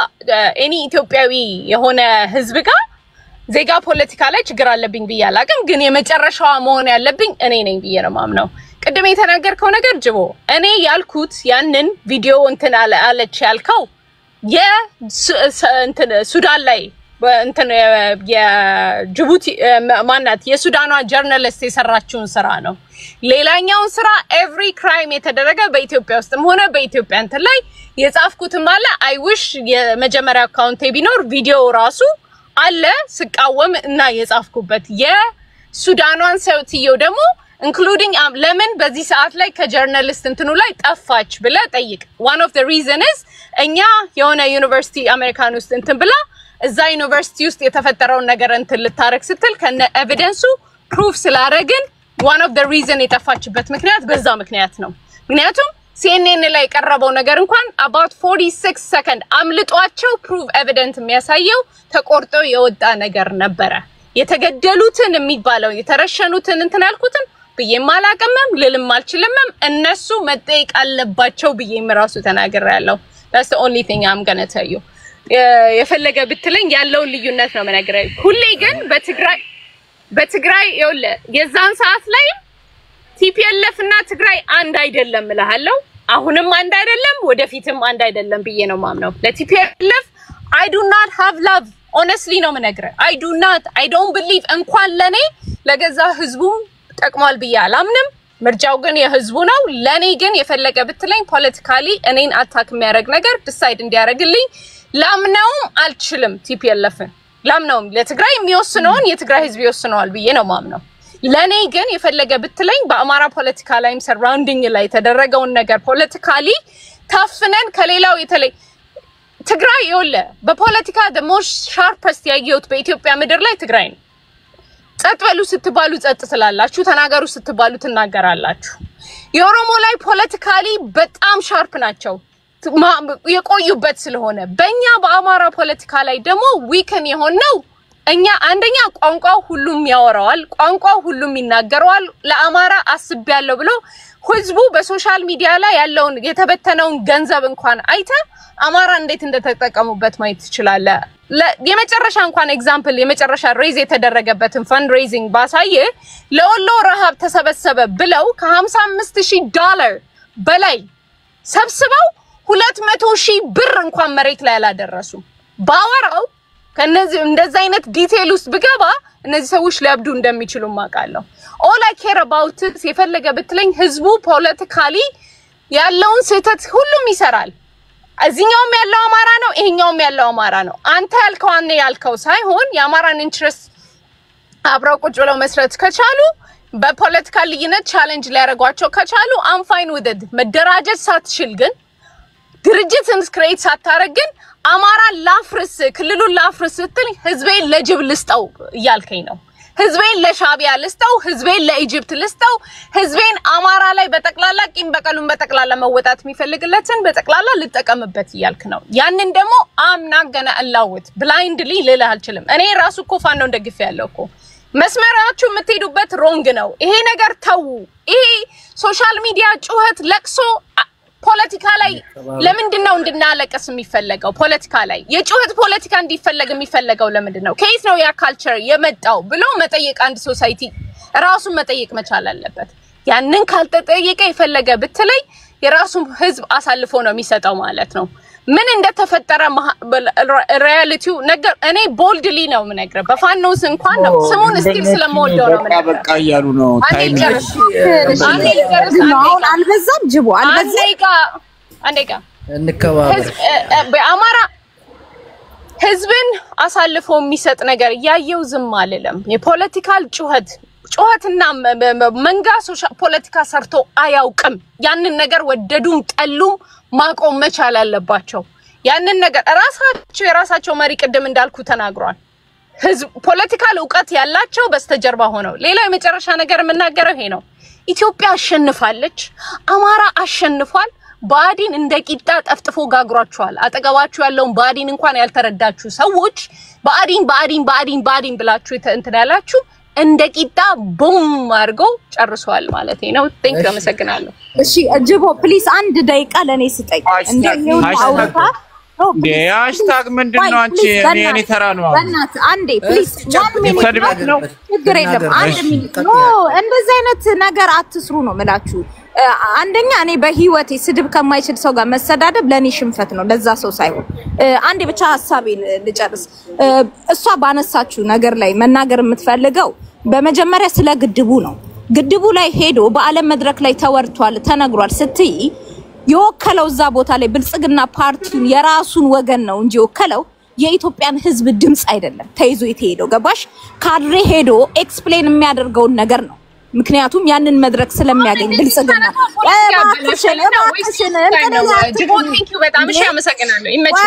እኔ ኢትዮጵያዊ የሆነ ህዝብ ጋር ዜጋ ፖለቲካ ላይ ችግር አለብኝ ብያላቅም ግን የመጨረሻው መሆን ያለብኝ እኔ ነኝ ብዬ ነው ማምነው ቅድም የተናገርከው ነገር ጅቦ እኔ ያልኩት ያንን ቪዲዮ እንትን አለች ያልከው እንትን ሱዳን ላይ እንትን የጅቡቲ ማናት የሱዳኗ ጀርናሊስት የሰራችውን ስራ ነው ሌላኛው ስራ ኤቭሪ ክራይም የተደረገ በኢትዮጵያ ውስጥም ሆነ በኢትዮጵያ እንትን ላይ የጻፍኩትም አለ አይ ዊሽ የመጀመሪያ አካውንቴ ቢኖር ቪዲዮ ራሱ አለ ስቃወም እና የጻፍኩበት የሱዳኗን ሰውትየው ደግሞ including ለምን በዚህ ሰዓት ላይ ከጀርናሊስት እንትኑ ላይ ጠፋች ብለ ጠይቅ one of the reason is እኛ የሆነ ዩኒቨርሲቲ አሜሪካን ውስጥ እንትን ብላ እዛ ዩኒቨርሲቲ ውስጥ የተፈጠረው ነገር እንትን ልታረክ ስትል ከነ ኤቪደንሱ ፕሩፍ ስላረግን one of the reason የጠፋችበት ምክንያት በዛ ምክንያት ነው ምክንያቱም CNN ላይ ቀረበው ነገር እንኳን about 46 second አምልጧቸው proof evidence የሚያሳየው ተቆርጦ የወጣ ነገር ነበር የተገደሉትን የሚባለው የተረሸኑትን እንትን ያልኩትን በየማላቀምም ልልም አልችልምም እነሱ መጠይቅ አለባቸው በየምራሱ ተናገራለሁ that's the only thing I'm going to tell you የፈለገ ብትለኝ ያለው ልዩነት ነው መናገራይ ሁሌ ግን በትግራይ ይወለ የዛን ሰዓት ላይ TPLF እና ትግራይ አንድ አይደለም እላለሁ አሁንም አንድ አይደለም ወደፊትም አንድ አይደለም ብዬ ነው ማምነው ለTPLF I do not have love honestly ነው መናገር I don't believe እንኳን ለኔ ለገዛ ህዝቡ ጠቅሟል ብዬ አላምንም ምርጫው ግን የህዝቡ ነው ለኔ ግን የፈለገ ብትለኝ ፖለቲካሊ እኔን አታክ የሚያረግ ነገር ዲሳይድ እንዲያረግልኝ ላምነውም አልችልም TPLFን ላምነውም ለትግራይ የሚወስነውን የትግራይ ህዝብ ይወስነዋል ብዬ ነው ማምነው ለኔ ግን የፈለገ ብትለኝ በአማራ ፖለቲካ ላይም ሰራውንዲንግ ላይ ተደረገውን ነገር ፖለቲካሊ ታፍነን ከሌላው የተለይ ትግራይ ይወለ በፖለቲካ the most sharpest ያየሁት በኢትዮጵያ ምድር ላይ ትግራይ ነው ጸጥ በሉ ስትባሉ ጸጥ ትላላችሁ ተናገሩ ስትባሉ ትናገራላችሁ የኦሮሞ ላይ ፖለቲካሊ በጣም ሻርፕ ናቸው የቆዩበት ስለሆነ በእኛ በአማራ ፖለቲካ ላይ ደግሞ ዊክን የሆነው እኛ አንደኛ ቋንቋው ሁሉም ያወራዋል ቋንቋው ሁሉም ይናገራል ለአማራ አስቤያለሁ ብሎ ህዝቡ በሶሻል ሚዲያ ላይ ያለውን የተበተነውን ገንዘብ እንኳን አይተ አማራ እንዴት እንደተጠቀሙበት ማየት ይችላል የመጨረሻ እንኳን ኤግዛምፕል የመጨረሻ ሬዝ የተደረገበትን ፈንድ ሬዚንግ ባሳየ ለወሎ ረሃብ ተሰበሰበ ብለው $55,000 በላይ ሰብስበው 200,000 ብር እንኳን መሬት ላይ ያላደረሱ ባወራው ከነዚህ እንደዛ አይነት ዲቴል ውስጥ ብገባ እነዚህ ሰዎች ሊያብዱ እንደሚችሉ ማቃለው all I care about is የፈለገ ብትለኝ ህዝቡ ፖለቲካሊ ያለውን ስህተት ሁሉም ይሰራል እዚህኛውም ያለው አማራ ነው ይሄኛውም ያለው አማራ ነው አንተ ያልከው አንተ ያልከው ሳይሆን የአማራን ኢንትረስት አብረው ቁጭ ብለው መስራት ከቻሉ በፖለቲካል ልዩነት ቻሌንጅ ሊያደርጓቸው ከቻሉ I'm fine with it መደራጀት ሳትችል ግን ድርጅትን ክሬት ሳታረግ ግን አማራ ላፍርስ ክልሉን ላፍርስ ስትል ህዝቤን ለጅብ ልስጠው ያልከኝ ነው ህዝቤን ለሻቢያ ልስጠው ህዝቤን ለኢጂፕት ልስጠው ህዝቤን አማራ ላይ በተቅላላ ቂም በቀሉን በተቅላላ መወጣት የሚፈልግለትን በተቅላላ ልጠቀምበት ያልክ ነው ያንን ደግሞ I'm not gonna allow it blindly ልልህ አልችልም እኔ ራሱ እኮ ፋኖ እንደግፍ ያለው እኮ መስመራችሁ የምትሄዱበት ሮንግ ነው ይሄ ነገር ተው ይሄ ሶሻል ሚዲያ ጩኸት ለቅሶ ፖለቲካ ላይ ለምንድነው እንድናለቀስ የሚፈልገው ፖለቲካ ላይ የጩኸት ፖለቲካ እንዲፈለግ የሚፈልገው ለምንድነው ከየት ነው ያ ካልቸር የመጣው ብሎ መጠየቅ አንድ ሶሳይቲ ራሱ መጠየቅ መቻል አለበት ያንን ካልተጠየቀ ይፈልገ ብትለይ የራሱ ህዝብ አሳልፎ ነው የሚሰጠው ማለት ነው ምን እንደተፈጠረ ሪያሊቲው ነገር እኔ ቦልድሊ ነው ምነግረ በፋኖስ እንኳን ነው ስሙን ስቲል ስለሞልደው ነው ምነግረ በቃ ያሉ ነው ታይም አሁን አልበዛም ጅቦ አልበዛም አንዴጋ እንከባበር በአማራ ህዝብን አሳልፎ የሚሰጥ ነገር ያየው ዝም አልለም የፖለቲካል ጩኸትና መንጋ ሶሻል ፖለቲካ ሰርቶ አያውቅም ያንን ነገር ወደዱም ጠሉም ማቆም መቻል አለባቸው ያንን ነገር የራሳቸው መሪ ቀደም እንዳልኩ ተናግሯል ህዝብ ፖለቲካል ዕውቀት ያላቸው በስተጀርባ ሆነው ሌላ የመጨረሻ ነገር መናገረው ይሄ ነው ኢትዮጵያ አሸንፋለች አማራ አሸንፏል ባዲን እንደቂጣ ጠፍጥፎ ጋግሯቸዋል አጠገባችሁ ያለውን ባዲን እንኳን ያልተረዳችሁ ሰዎች ባዲን ብላችሁ እንትን ያላችሁ እንደቂጣ ቦም አርገው ጨርሷል ማለት ነው ቴንክ ዩ አመሰግናለሁ እሺ ጅቦ ፕሊዝ አንድ ደቂቃ ለኔ ስጠኝ እንደው አውጣ ሃሽታግ ምንድነው አንቺ እኔ ተራ ነው በእናት አንዴ ፕሊዝ ጃን ሚኒት ነው ችግር የለም አንድ ሚኒት ኖ እንደዚህ አይነት ነገር አትስሩ ነው መላችሁ አንደኛ እኔ በህይወቴ ስድብ ከማይችል ሰው ጋር መሰዳደብ ለኔ ሽንፈት ነው ለዛ ሰው ሳይሆን አንዴ ብቻ ሐሳቤን ልጨርስ እሷ ባነሳችሁ ነገር ላይ መናገር የምትፈልገው በመጀመሪያ ስለ ግድቡ ነው ግድቡ ላይ ሄዶ በአለም መድረክ ላይ ተወርቷል ተነግሯል ስትይ የወከለው ዛ ቦታ ላይ ብልጽግና ፓርቲውን የራሱን ወገን ነው እንጂ ወከለው የኢትዮጵያን ህዝብ ድምጽ አይደለም ተይዞ የተሄደው ገባሽ ካድሬ ሄዶ ኤክስፕሌን የሚያደርገው ነገር ነው ምክንያቱም ያንን መድረክ ስለሚያገኝ ብልጽግና በጣም እሺ አመሰግናለሁ ይመች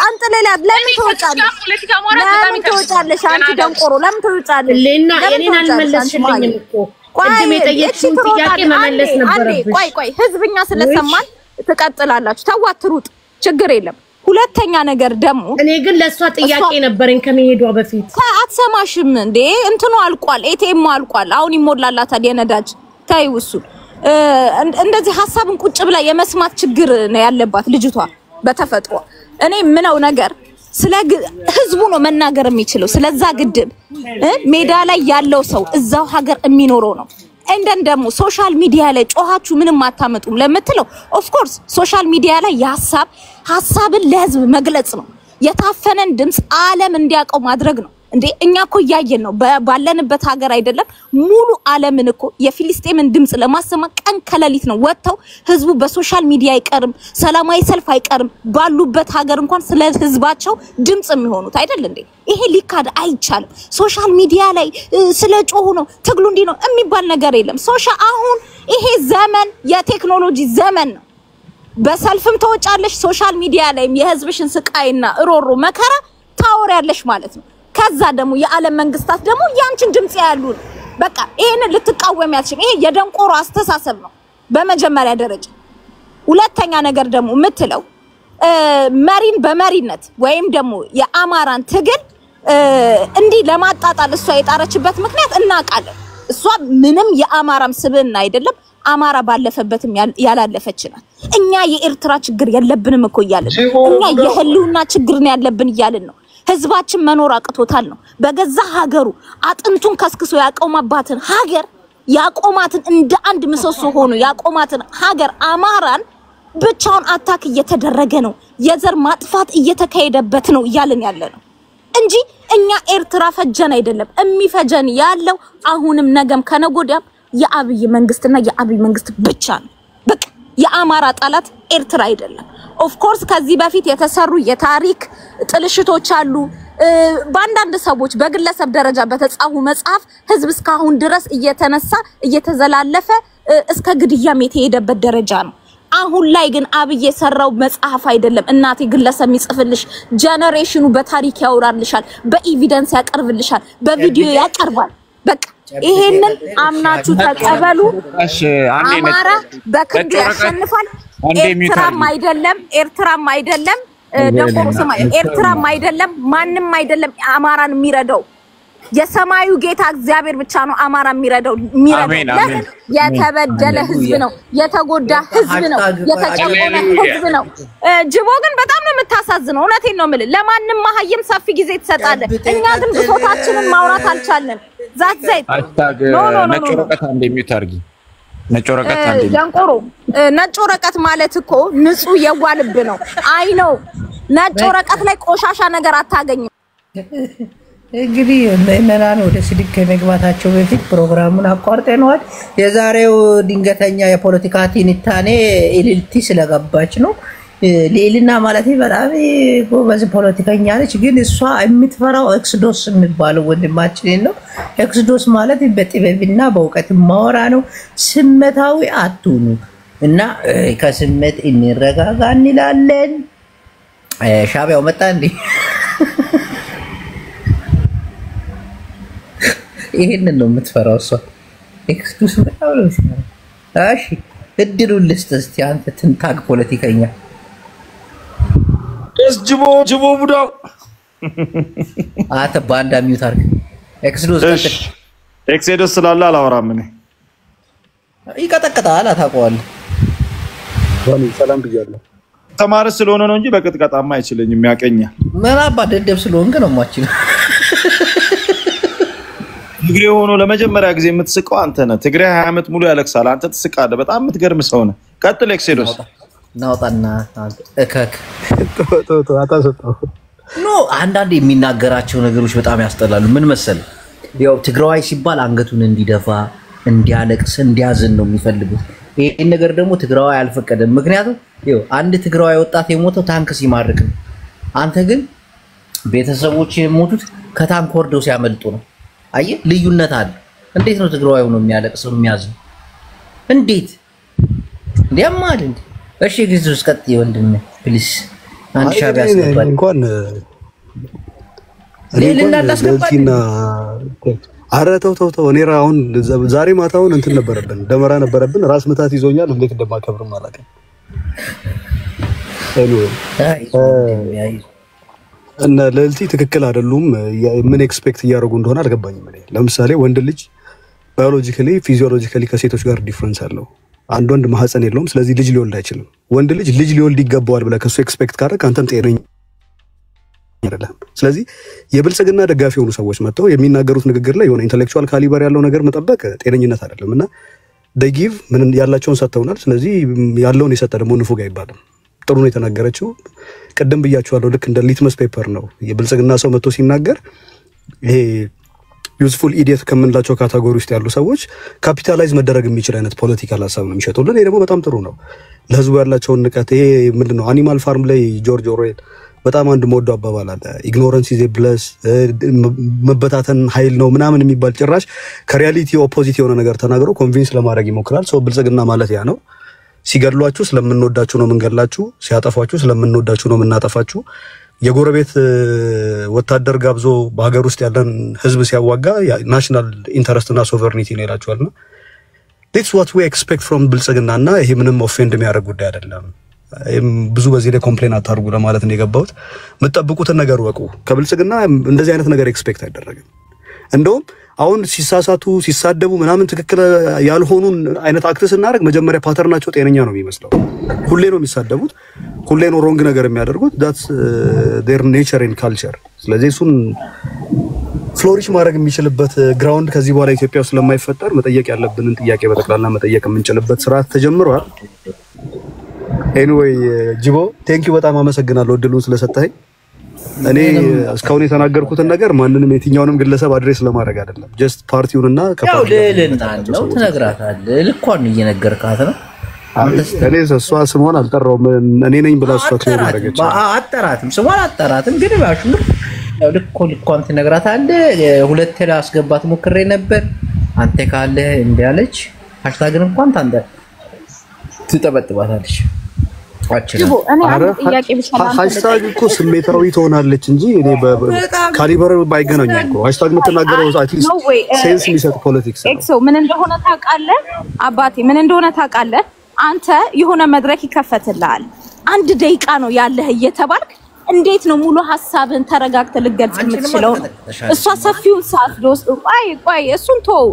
አንተ ሌላ ለምን ተወጫለሽ አንቺ ደንቆሮ ለምን ተወጫለሽ ለና የኔን አልመለስሽልኝም እኮ ቅድም የጠየቅሽኝ ጥያቄ መመለስ ነበረብሽ ቆይ ህዝብኛ ስለሰማን ተቀጥላላችሁ ተዋትሩጥ ችግር የለም ሁለተኛ ነገር ደግሞ እኔ ግን ለሷ ጥያቄ ነበርኝ ከመሄዷ በፊት አትሰማሽም እንዴ እንትኑ አልቋል ኤቲኤም አልቋል አሁን ይሞላላታል የነዳጅ ታይውሱ እንደዚህ ሐሳብን ቁጭ ብላ የመስማት ችግር ነው ያለባት ልጅቷ በተፈጥሮ እኔ ምነው ነገር ስለ ህዝቡ ነው መናገር የሚችለው ስለዛ ግድብ ሜዳ ላይ ያለው ሰው እዛው ሀገር የሚኖረው ነው እንደን ደግሞ ሶሻል ሚዲያ ላይ ጮሃችሁ ምንም አታመጡም ለምትለው ኦፍ ኮርስ ሶሻል ሚዲያ ላይ ሐሳብን ለህዝብ መግለጽ ነው የታፈነን ድምጽ ዓለም እንዲያቀው ማድረግ ነው እንዴ እኛኮ ያየን ነው ባለንበት ሀገር አይደለም ሙሉ ዓለምን እኮ የፊሊስጤምን ድምጽ ለማሰማት ቀን ከለሊት ነው ወጣው ህዝቡ በሶሻል ሚዲያ አይቀርም ሰላማዊ ሰልፍ አይቀርም ባሉበት ሀገር እንኳን ስለ ህዝባቸው ድምጽ የሚሆኑት አይደል እንዴ ይሄ ሊካድ አይቻልም ሶሻል ሚዲያ ላይ ስለ ጮሁ ነው ትግሉ እንዲ ነው የሚባል ነገር የለም አሁን ይሄ ዘመን የቴክኖሎጂ ዘመን ነው በሰልፍም ተወጫለሽ ሶሻል ሚዲያ ላይ የህዝብሽን ስቃይና እሮሮ መከራ ታወሪያለሽ ማለት ነው ከዛ ደግሞ የዓለም መንግስታት ደግሞ ያንቺን ድምጽ ያሉን በቃ ይሄን ልትቃወም ያትሽም ይሄ የደንቆሮ አስተሳሰብ ነው በመጀመሪያ ደረጃ ሁለተኛ ነገር ደግሞ የምትለው መሪን በመሪነት ወይም ደግሞ የአማራን ትግል እንዲህ ለማጣጣል እሷ የጣረችበት ምክንያት እናቃለን እሷ ምንም የአማራም ስብዕና አይደለም አማራ ባለፈበትም ያላለፈች ናት እኛ የኤርትራ ችግር ያለብንም እኮ ይያልን እኛ የህልውና ችግር ነው ያለብን ይያልን ነው ህዝባችን መኖር አቅቶታል ነው በገዛ ሀገሩ አጥንቱን ከስክሶ ያቆማባትን ሀገር ያቆማትን እንደ አንድ ምሰሶ ሆኖ ያቆማትን ሀገር አማራን ብቻውን አታክ እየተደረገ ነው የዘር ማጥፋት እየተካሄደበት ነው ይያልን ያለ ነው እንጂ እኛ ኤርትራ ፈጀን አይደለም የሚፈጀን ያለው አሁንም ነገም ከነጎዳም የአብይ መንግስትና የአብይ መንግስት ብቻ ነው በቃ የአማራ ጣላት ኤርትራ አይደለም ኦፍ ኮርስ ከዚህ በፊት የተሰሩ የታሪክ ጥልሽቶች አሉ ባንዳንድ ሰዎች በግለሰብ ደረጃ በተጻፉ መጽሐፍ ህዝብ እስካሁን ድረስ እየተነሳ እየተዘላለፈ እስከ ግድያም የተሄደበት ደረጃ ነው አሁን ላይ ግን አብይ የሰራው መጽሐፍ አይደለም እናቴ ግለሰብ የሚጽፍልሽ ጄነሬሽኑ በታሪክ ያወራልሻል በኤቪደንስ ያቀርብልሻል በቪዲዮ ያቀርባል በቃ ይሄንን አምናችሁ ተቀበሉ አማራ በክንዱ ያሸንፋል ኤርትራም አይደለም ደቆሮ ሰማይ ኤርትራም አይደለም ማንንም አይደለም አማራን የሚረዳው የሰማዩ ጌታ እግዚአብሔር ብቻ ነው አማራ የሚረዳው የተበደለ ህዝብ ነው የተጎዳ ህዝብ ነው የተጨቆነ ህዝብ ነው ጅቦ ግን በጣም ነው የምታሳዝነው እውነቴን ነው የምልህ ለማንንም ማህየም ሰፊ ጊዜ ትሰጣለህ እኛ ግን ብሶታችንን ማውራት አልቻልንም ዛት ዘይት ነጭ ወረቀት እንደሚዩት አርጊ ነጭ ወረቀት ጃንቆሮ ነጭ ወረቀት ማለት እኮ ንጹህ የዋልብ ነው አይ ነው ነጭ ወረቀት ላይ ቆሻሻ ነገር አታገኝም እንግዲህ እነናን ወደ ስድቅ ከመግባታቸው በፊት ፕሮግራሙን አቋርጠናል የዛሬው ድንገተኛ የፖለቲካ ትንታኔ ኢሊልቲ ስለገባች ነው ሌልና ማለት በጣም ጎበዝ ፖለቲከኛ ነች ግን እሷ የምትፈራው ኤክስዶስ የሚባለው ወንድማችን ነው ኤክስዶስ ማለት በጥበብና በእውቀት ማወራ ነው ስሜታዊ አትሁኑ እና ከስሜት እንረጋጋ እንላለን ሻቢያው መጣ እንዴ ይሄንን ነው የምትፈራው እሷ ኤክስዶስ መጣው ነው እሺ እድሉን ልስጥ እስቲ አንተ ትንታግ ፖለቲከኛ ጅቦ ቡዳው አተ ባንዳ ሚውት አርግ ኤክስዶስ ስላለ አላወራም እኔ ይቀጠቅጣል አታውቀዋል ሰላም ብያለሁ ተማረ ስለሆነ ነው እንጂ በቅጥቀጣማ አይችልኝም ያቀኛል ምናባ ደደብ ስለሆንክ ነው ማችል ትግሬ ሆኖ ለመጀመሪያ ጊዜ የምትስቀው አንተ ነህ ትግሬ 20 ዓመት ሙሉ ያለቅሳል አንተ ትስቃለህ በጣም የምትገርም ሰው ነህ ቀጥል ኤክስዶስ ናውጣና እከክ አታሰጣው ኖ አንዳንድ የሚናገራቸው ነገሮች በጣም ያስጠላሉ ምን መሰለህ ያው ትግራዋይ ሲባል አንገቱን እንዲደፋ እንዲያለቅስ እንዲያዝን ነው የሚፈልጉት ይሄን ነገር ደግሞ ትግራዋይ አልፈቀደም ምክንያቱም ያው አንድ ትግራዋይ ወጣት የሞተው ታንክ ሲማርክ ነው አንተ ግን ቤተሰቦች የሞቱት ከታንክ ወርደው ሲያመልጡ ነው አየህ ልዩነት አለ እንዴት ነው ትግራዋይ ሆኖ የሚያለቅሰው የሚያዝን እንዴት እንዲያማል እንዴ እሺ ግዙስ ቀጥ ይወንድም ፕሊስ አንድ ሻቢያ አስገባል እንኳን ሌልና አላስገባልና አረተው እኔ አሁን ዛሬ ማታውን እንትን ነበረብን ደመራ ነበረብን ራስ ምታት ይዞኛል እንዴት እንደማከብር ማለት ነው እና ለልቲ ትክክል አይደሉም ምን ኤክስፔክት እያደረጉ እንደሆነ አልገባኝም እኔ ለምሳሌ ወንድ ልጅ ባዮሎጂካሊ ፊዚዮሎጂካሊ ከሴቶች ጋር ዲፈረንስ አለው አንድ ወንድ ማህፀን የለውም ስለዚህ ልጅ ሊወልድ አይችልም ወንድ ልጅ ሊወልድ ይገባዋል ብለ ከሱ ኤክስፔክት ካደረክ አንተም ጤነኛ አይደለም ስለዚህ የብልጽግና ደጋፊ የሆኑ ሰዎች መጥተው የሚናገሩት ንግግር ላይ የሆነ ኢንተሌክቹዋል ካሊበር ያለው ነገር መጠበቅ ጤነኝነት አይደለምና they give ምን ያላቸውን ሰጥተውናል ስለዚህ ያለውን የሰጠ ደግሞ ንፉግ አይባልም ጥሩ ነው የተናገረችው ቀደም ብያችኋለሁ ልክ እንደ ሊትመስ ፔፐር ነው የብልጽግና ሰው መጥቶ ሲናገር ይሄ ዩዝፉል ኢዲየት ከመንላቸው ካታጎሪ ውስጥ ያሉ ሰዎች ካፒታላይዝ መደረግ የሚችል አይነት ፖለቲካል ሐሳብ ነው የሚሸጡልን ይሄ ደግሞ በጣም ጥሩ ነው ለህዝቡ ያላቸውን ንቀት ይሄ ምንድነው አኒማል ፋርም ላይ ጆርጅ ኦርዌል በጣም አንድ ሞዶ አባባል አለ ኢግኖረንስ ኢዝ ኤ ብለስ መበታተን ኃይል ነው ምናምን የሚባል ጭራሽ ከሪያሊቲ ኦፖዚት የሆነ ነገር ተናግረው ኮንቪንስ ለማድረግ ይሞክራል ሰው ብልጽግና ማለት ያ ነው ሲገድሏችሁ ስለምንወዳችሁ ነው መንገላችሁ ሲያጠፋችሁ ስለምንወዳችሁ ነው እናጠፋችሁ የጎረቤት ወታደር ጋብዞ በሀገር ውስጥ ያለን ህዝብ ሲያዋጋ ናሽናል ኢንተረስትና ሶቨርኒቲ ነው ይላቸዋልና that's what we expect from ብልጽግናና ይሄ ምንም ኦፌንድ የሚያደርግ ጉዳይ አይደለም። ብዙ በዚህ ላይ ኮምፕሌን አታርጉ ለማለት ነው የገባሁት። መጠብቁትን ነገር ወቁ። ከብልጽግና እንደዚህ አይነት ነገር ኤክስፔክት አይደረግም። እንደውም አሁን ሲሳሳቱ ሲሳደቡ ምናምን ትክክል ያልሆኑን አይነት አክሰስ እናደርግ መጀመሪያ ፓተርናቸው ጤነኛ ነው የሚመስለው። ሁሌ ነው የሚሳደቡት፣ ሁሌ ነው ሮንግ ነገር የሚያደርጉት። that's their nature and culture። ስለዚህ እሱን ፍሎሪሽ ማድረግ የሚችልበት ግራውንድ ከዚህ በኋላ ኢትዮጵያ ውስጥ ስለማይፈጠር መጠየቅ ያለብንን ጥያቄ በጠቅላላ መጠየቅ የምንችልበት ስርዓት ተጀምሯል። ኤኒዌይ ጂቦ ቴንኪው በጣም አመሰግናለሁ እድሉን ስለሰጠኸኝ። እኔ እስካሁን የተናገርኩትን ነገር ማንንም የትኛውንም ግለሰብ አድሬስ ለማድረግ አይደለም። ጀስት ፓርቲውንና ያው ልዕልና ነው ትነግራታለህ። ልኳን እየነገርካት ነው። እኔ እሷ ስሟን አልጠራውም። እኔ ነኝ ብላ እሷ ክሌም አደረገች። አጠራትም ስሟን አጠራትም፣ ግን ባሹ ያው ልኳን ትነግራታለህ። ሁለት አስገባት ሞክሬ ነበር አንተ ካለ እንዲያለች ሃሽታግን እንኳን ታንደ ትጠበጥባታለች። ጅቦ እኔ አንድ ጥያቄ ብቻ ሃሽታግ እኮ ስሜታዊ ትሆናለች እንጂ እኔ በካሊበር ባይገናኙ እኮ ሃሽታግ የምትናገረው አትሊስት ሴንስ የሚሰጥ ፖለቲክስ ነው። ኤክሶ ምን እንደሆነ ታውቃለህ? አባቴ ምን እንደሆነ ታውቃለህ? አንተ የሆነ መድረክ ይከፈትልሃል፣ 1 ደቂቃ ነው ያለህ እየተባልክ እንዴት ነው ሙሉ ሐሳብን ተረጋግተህ ልገልጽ የምትችለው? እሷ ሰፊውን ሰዓት ዶስ ቆይ እሱን ተው።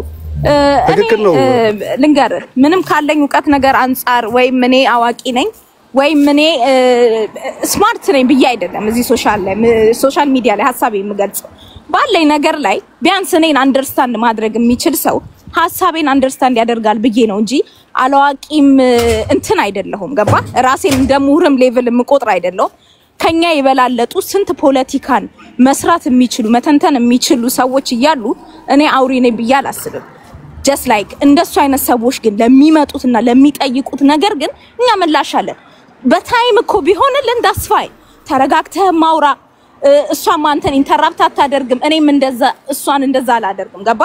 ልንገርህ ምንም ካለኝ ዕውቀት ነገር አንፃር ወይም እኔ አዋቂ ነኝ ወይም እኔ ስማርት ነኝ ብዬ አይደለም እዚህ ሶሻል ሚዲያ ላይ ሐሳብ የምገልጽ ባለኝ ነገር ላይ ቢያንስ እኔን አንደርስታንድ ማድረግ የሚችል ሰው ሐሳቤን አንደርስታንድ ያደርጋል ብዬ ነው እንጂ አላዋቂም እንትን አይደለሁም። ገባ? ራሴን እንደ ምሁርም ሌቭል የምቆጥር አይደለሁም። ከኛ ይበላለጡ ስንት ፖለቲካን መስራት የሚችሉ መተንተን የሚችሉ ሰዎች እያሉ እኔ አውሪ ነኝ ብዬ አላስብም። just like እንደሱ አይነት ሰዎች ግን ለሚመጡትና ለሚጠይቁት ነገር ግን እኛ ምላሻለን። በታይም እኮ ቢሆንልን ዳስፋይ ተረጋግተህ ማውራ። እሷም አንተን ኢንተራፕት አታደርግም፣ እኔም እንደዛ እሷን እንደዛ አላደርግም። ገባ?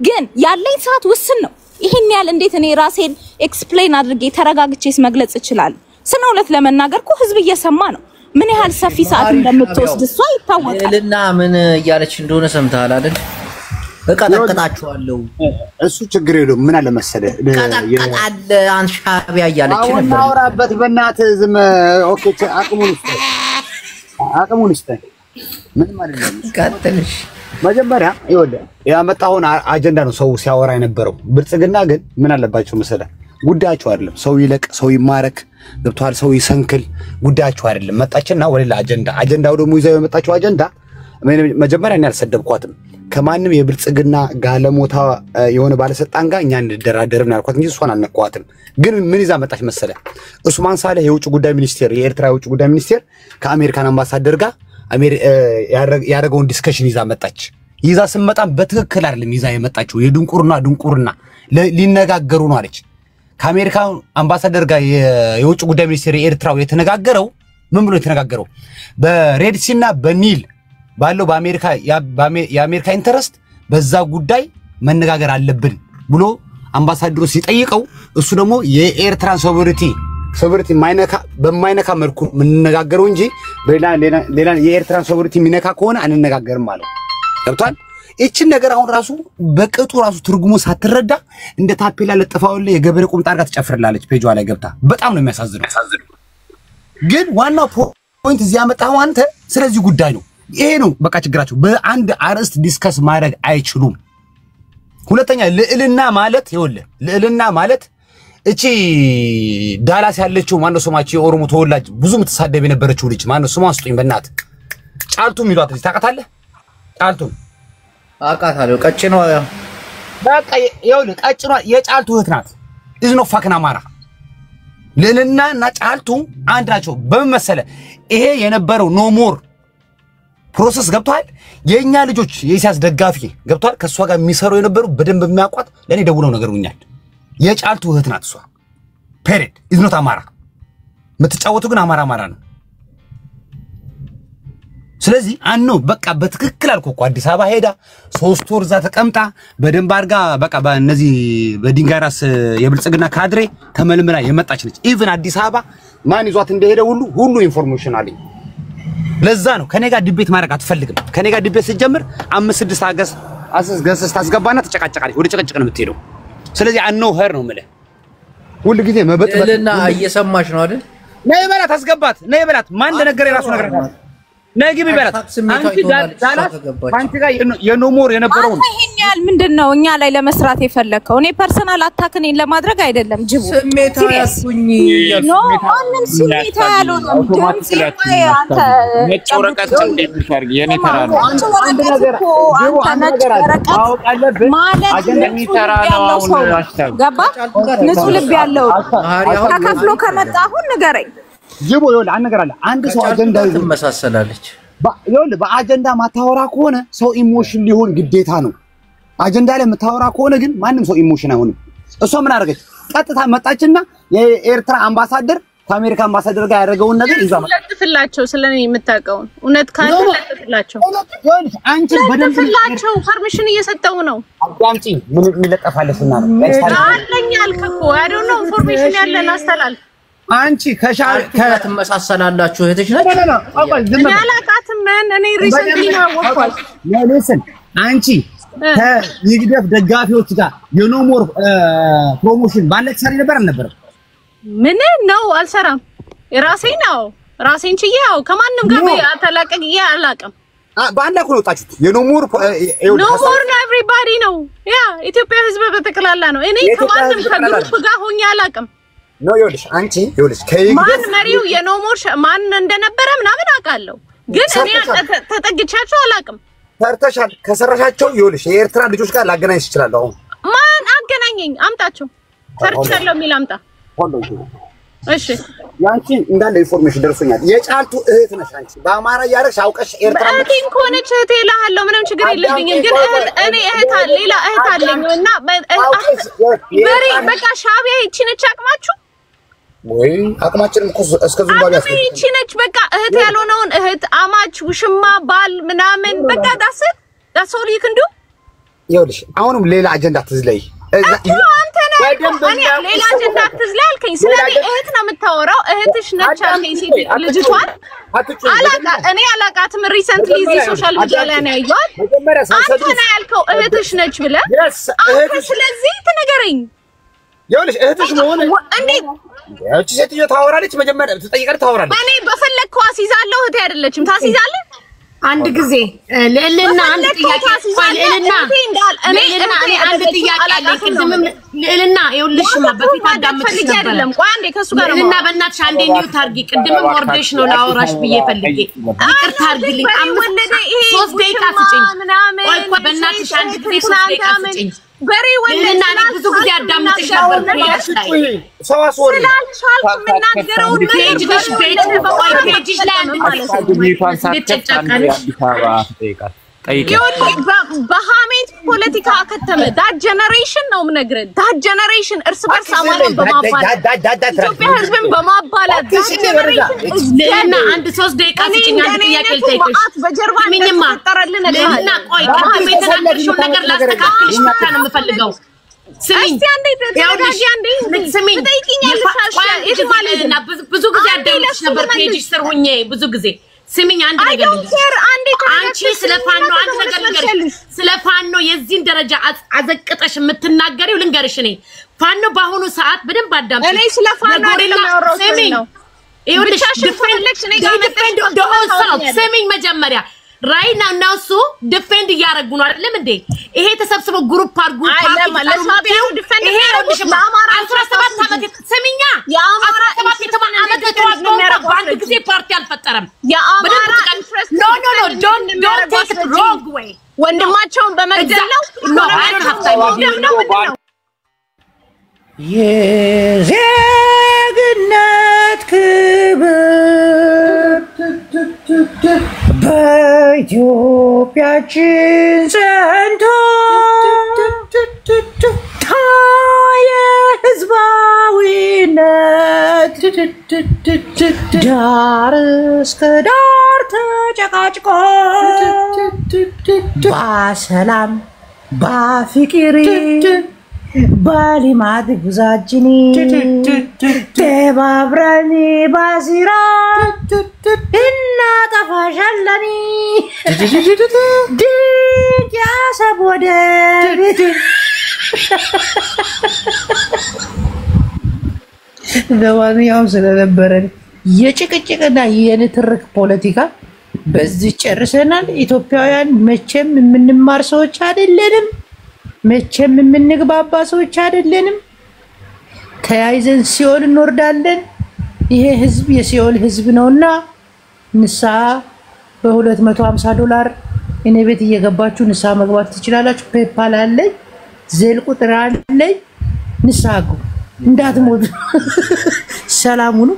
ግን ያለኝ ሰዓት ውስን ነው። ይሄን ያህል እንዴት እኔ ራሴን ኤክስፕሌን አድርጌ ተረጋግቼስ መግለጽ ይችላል? ስነውለት ለመናገር እኮ ህዝብ እየሰማ ነው። ምን ያህል ሰፊ ሰዓት እንደምትወስድ እሷ ይታወቃል። ልዕልና ምን እያለች እንደሆነ ሰምተሃል አይደል? እቀጠቅጣችኋለሁ። እሱ ችግር የለውም። ምን አለ መሰለህ ቀጠቅጣለ አንሻቢያ እያለች ነበር። አሁን አውራበት በእናትህ ዝም ኦኬ። አቅሙን እስተ ምን ማለት ነው? ቀጥልሽ መጀመሪያ ይኸውልህ ያመጣውን አጀንዳ ነው ሰው ሲያወራ የነበረው። ብልጽግና ግን ምን አለባቸው መሰለህ ጉዳያቸው አይደለም። ሰው ይለቅ፣ ሰው ይማረክ፣ ገብቷል፣ ሰው ይሰንክል፣ ጉዳያቸው አይደለም። መጣችና ወለላ አጀንዳው ደግሞ ይዘው የመጣችው አጀንዳ መጀመሪያ እኔ አልሰደብኳትም። ከማንም የብልጽግና ጋለሞታ የሆነ ባለስልጣን ጋር እኛ እንደራደርም ያልኳት እንጂ እሷን አልነኳትም። ግን ምን ይዛ መጣች መሰለ? ኡስማን ሳሌህ የውጭ ጉዳይ ሚኒስቴር የኤርትራ የውጭ ጉዳይ ሚኒስቴር ከአሜሪካን አምባሳደር ጋር ያደረገውን ዲስከሽን ይዛ መጣች። ይዛ ስመጣም በትክክል አይደለም ይዛ የመጣችው የድንቁርና ሊነጋገሩ ነው አለች። ከአሜሪካ አምባሳደር ጋር የውጭ ጉዳይ ሚኒስቴር የኤርትራው የተነጋገረው ምን ብሎ የተነጋገረው በሬድ ሲና በኒል ባለው የአሜሪካ ኢንተረስት በዛ ጉዳይ መነጋገር አለብን ብሎ አምባሳደሩ ሲጠይቀው እሱ ደግሞ የኤርትራን ሶቨሬንቲ በማይነካ መልኩ ምንነጋገረው እንጂ ሌላ የኤርትራን ሶቨሬንቲ ሚነካ ከሆነ አንነጋገርም ማለት ገብቷል። እቺን ነገር አሁን ራሱ በቅጡ ራሱ ትርጉሙ ሳትረዳ እንደ ታፔላ ለጥፋውለ የገበሬ ቁምጣ አርጋ ተጨፍርላለች ፔጇ ላይ ገብታ። በጣም ነው የሚያሳዝነው። ግን ዋናው ፖይንት እዚህ ያመጣው አንተ ስለዚህ ጉዳይ ነው። ይሄ ነው በቃ ችግራቸው። በአንድ አርዕስት ዲስከስ ማድረግ አይችሉም። ሁለተኛ ልዕልና ማለት ይኸውልህ ልዕልና ማለት እቺ ዳላስ ያለችው ማነው ስማቸው የኦሮሞ ተወላጅ ብዙ ምትሳደብ የነበረችው ልጅ ማነው ስሟን ስጡኝ በእናት ጫልቱ የሚሏት ልጅ ታውቃታለህ? ጫልቱ አውቃታለሁ። ቀጭኗ በቃ ይኸውልህ ቀጭኗ የጫልቱ እህት ናት። ኢዝኖ ፋክና ማራ ልዕልና እና ጫልቱ አንድ ናቸው። በምን መሰለህ ይሄ የነበረው ኖ ሞር ፕሮሰስ ገብቷል። የኛ ልጆች የኢሳያስ ደጋፊ ገብቷል። ከሷ ጋር የሚሰሩ የነበሩ በደንብ የሚያውቋት ለኔ ደውለው ነገሩኛል። የጫልቱ እህት ናት እሷ። ፔሬድ ኢዝ ኖት አማራ። የምትጫወተው ግን አማራ ነው። ስለዚህ አኖ በቃ በትክክል አልኩ እኮ አዲስ አበባ ሄዳ 3 ወር እዛ ተቀምጣ በደንብ አድርጋ በቃ በእነዚህ በድንጋይ ራስ የብልጽግና ካድሬ ተመልምላ የመጣች ነች። ኢቭን አዲስ አበባ ማን ይዟት እንደሄደ ሁሉ ኢንፎርሜሽን አለኝ። ለዛ ነው ከኔ ጋር ዲቤት ማድረግ አትፈልግም። ከኔ ጋር ዲቤት ስትጀምር 5-6 ገስስ ታስገባና ተጨቃጨቃለች። ወደ ጭቅጭቅ ነው የምትሄደው። ስለዚህ አነው ሄር ነው የምልህ። ሁሉ ጊዜ መበጥበጥና እየሰማሽ ነው አይደል? ነይ በላት አስገባት። ነይ በላት ማን እንደነገረ የራሱ ነገር ነው። ነይ ግቢ በላት። አንቺ ዳላት አንቺ ጋር የኖሞር የነበረው ነው። ይሄን ያህል ምንድነው እኛ ላይ ለመስራት የፈለከው? እኔ ፐርሰናል አታክኔን ለማድረግ አይደለም ጅቡ ስሜታዊ ያስኩኝ ኖ ማንም ስሜታ ያለው ነው። አንተ ነጭ ወረቀት እንደምታርግ የኔ ተራ ነው። አንድ ነገር አንተ ነጭ ወረቀት ማለት አጀንዳሚ ተራ ነው። አሁን አሽታው ገባ ንጹህ ልብ ያለው ተከፍሎ ከመጣ አሁን ንገረኝ። ጅቦ ይኸውልህ አንድ ነገር አለ። አንድ ሰው አጀንዳ ትመሳሰላለች። ይኸውልህ በአጀንዳ ማታወራ ከሆነ ሰው ኢሞሽን ሊሆን ግዴታ ነው። አጀንዳ ላይ የምታወራ ከሆነ ግን ማንም ሰው ኢሞሽን አይሆንም። እሷ ምን አደረገች? ቀጥታ መጣችና የኤርትራ አምባሳደር ከአሜሪካ አምባሳደር ጋር ያደረገውን ነገር ይዛ ለጥፍላቸው ስለኔ የምታውቀው እውነት ካለ ለጥፍላቸው አንቺ በደንብ ለጥፍላቸው ፐርሚሽን እየሰጠው ነው። አዳምጪ ምን የሚለጠፋለሽና ነው አለኝ አልከኮ አይ ዶንት ኖ ኢንፎርሜሽን ያለን አስተላልፍ አንቺ ትመሳሰላላችሁ እህትሽ ነች። ያላቃትም እኔ ሪሰንትሊ ነው ወጥቷል። ለሌሰን አንቺ ከይግደፍ ደጋፊዎች ጋር የኖሞር ፕሮሞሽን ባለች ሰሪ ነበር አልነበረም? ምን ነው አልሰራም። ራሴን ነው ራሴን ችዬው ከማንም ጋር ተላቀቅዬ አላቅም። ባንዳ እኮ ነው ወጣችሁት። የኖሞር ኖሞር ነው ኤቭሪባዲ ነው ያ ኢትዮጵያ ህዝብ በተከላላ ነው። እኔ ከማንም ከግሩፕ ጋር ሆኜ አላቅም። ነው ይኸውልሽ አንቺ ይኸውልሽ ከይግደፍ ማን መሪው የኖሞር ማን እንደነበረ ምናምን አውቃለሁ፣ ግን እኔ ተጠግቻቸው አላቅም። ሰርተሻል። ከሰራሻቸው ይኸውልሽ የኤርትራ ልጆች ጋር ላገናኝሽ ይችላል። አሁን ማን አገናኘኝ? አምጣቸው። ሰርቻለሁ የሚል አምጣ። እሺ ያንቺ እንዳለ ኢንፎርሜሽን ደርሶኛል። የጫልቱ እህት ነሽ አንቺ። በአማራ ያረሽ አውቀሽ ኤርትራ እህቴን ከሆነች እህቴ እልሃለሁ። ምንም ችግር የለብኝም። ግን እኔ እህት አለ ሌላ እህት አለኝ እና በሪ በቃ ሻቢያ ይቺ ነች አቅማችሁ ወይ አቅማችንም እኮ እስከ ዙምባብ ያስፈልግ ይቺ ነች በቃ እህት ያልሆነውን እህት አማች ውሽማ ባል ምናምን በቃ ዳሶል ይክንዱ ይኸውልሽ አሁንም ሌላ አጀንዳ ትዝለይ አንተ ነህ እኔ ሌላ አጀንዳ ትዝለይ አልከኝ። ስለዚህ እህት ነው የምታወራው። እህትሽ ነች አልከኝ። ሲል ልጅቷን እኔ አላቃትም። ሪሰንትሊ እዚህ ሶሻል ሚዲያ ላይ ነው ያየኋት። አንተ ነህ ያልከው እህትሽ ነች ብለህ ስለዚህ ትነገረኝ። ይኸውልሽ እህትሽ መሆን እንዴ እቺ ሴትዮ ታወራለች። መጀመሪያ ትጠይቀር ታወራለች። እኔ በፈለግከው አስይዛለሁ። እህቴ አይደለችም። ታስይዛለህ አንድ ጊዜ ልዕልና አንድ ጥያቄ ልዕልና እኔ አንድ ጥያቄ አለኝ። ቅድምም ልዕልና ይኸውልሽማ በፊት አዳምጥሽ ነበር። ቆይ አንዴ ከሱ ጋር ልዕልና በእናትሽ አንዴ ኒውት አድርጊ። ቅድምም ወርደሽ ነው ላወራሽ ብዬ ፈልጌ ይቅርታ አድርጊልኝ። 3 ደቂቃ ስጭኝ። ቆይ ቆይ በእናትሽ አንድ ጊዜ 3 ደቂቃ ስጭኝ። ልዕልና እኔ ብዙ ጊዜ አዳምጥሽ ነበር። ፔጅሽ ላይ አንድ በሀሜት ፖለቲካ ከተመ ዳት ጀነሬሽን ነው የምነግርህ። ዳት ጀነሬሽን እርስ በርስ አማራን በማባላት ኢትዮጵያ ህዝብን በማባላት ልዕልና አንድ 3 ደቂቃ ስጭኝ። አንድ ጥያቄ ልጠይቅሽ። በጀርባ ምንማ ልዕልና ቆይ ቅድም የተናገርሽውን ነገር ላስተካክልሽ ብቻ ነው የምፈልገው። ስሚኝ ስሚኝ ብዙ ጊዜ አዳምጥሽ ነበር ፔጅሽ ስር ሁኜ ብዙ ጊዜ ስሚኝ አንድ ነገር አንቺ ስለፋኖ አንድ ነገር ልንገርሽ። ስለፋኖ የዚህን ደረጃ አዘቅጠሽ የምትናገሪው ልንገርሽ። እኔ ፋኖ በአሁኑ ሰዓት በደንብ አዳምጪ። እኔ ስለፋኖ አይደለም ያወራሁት ነው። ይኸውልሽ ስሚኝ መጀመሪያ ራይና ነው እሱ ዲፌንድ እያደረጉ ነው አይደለም እንዴ? ይሄ ተሰብስበው ግሩፕ አድርጉ ይሄ ነው በአማራ 17 ዓመት ስሚኛ የአማራ 17 ዓመት ተዋቀው በአንድ ጊዜ ፓርቲ አልፈጠረም። የአማራ ኖ ኖ ኖ ዶንት ቴክ ኢት ሮንግ ዌይ ወንድማቸውን በመግደል ነው ኖ አይ ዶንት ሃቭ ታይም የዜግነት ክብር በኢትዮጵያችን ጸንቶ የህዝባዊነት ዳር እስከ ዳር ተጨቃጭቆ በሰላም በፍቅር ባሊማት ጉዛጅኒ ተባብረን ባሲራ እናጠፋሻለን ድንቅ ያሰብ ወደብ ለማንኛውም ስለነበረን የጭቅጭቅና የንትርክ ፖለቲካ በዚህ ጨርሰናል። ኢትዮጵያውያን መቼም የምንማር ሰዎች አይደለንም። መቼም የምንግባባ ሰዎች አይደለንም። ተያይዘን ሲኦል እንወርዳለን። ይሄ ህዝብ የሲኦል ህዝብ ነውና ንስሐ በ$250 እኔ ቤት እየገባችሁ ንስሐ መግባት ትችላላችሁ። ፔፓል አለኝ፣ ዜል ቁጥር አለኝ። ንስሐ ግቡ እንዳትሞቱ። ሰላም ሁኑ።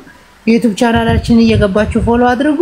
ዩቲዩብ ቻናላችንን እየገባችሁ ፎሎ አድርጉ።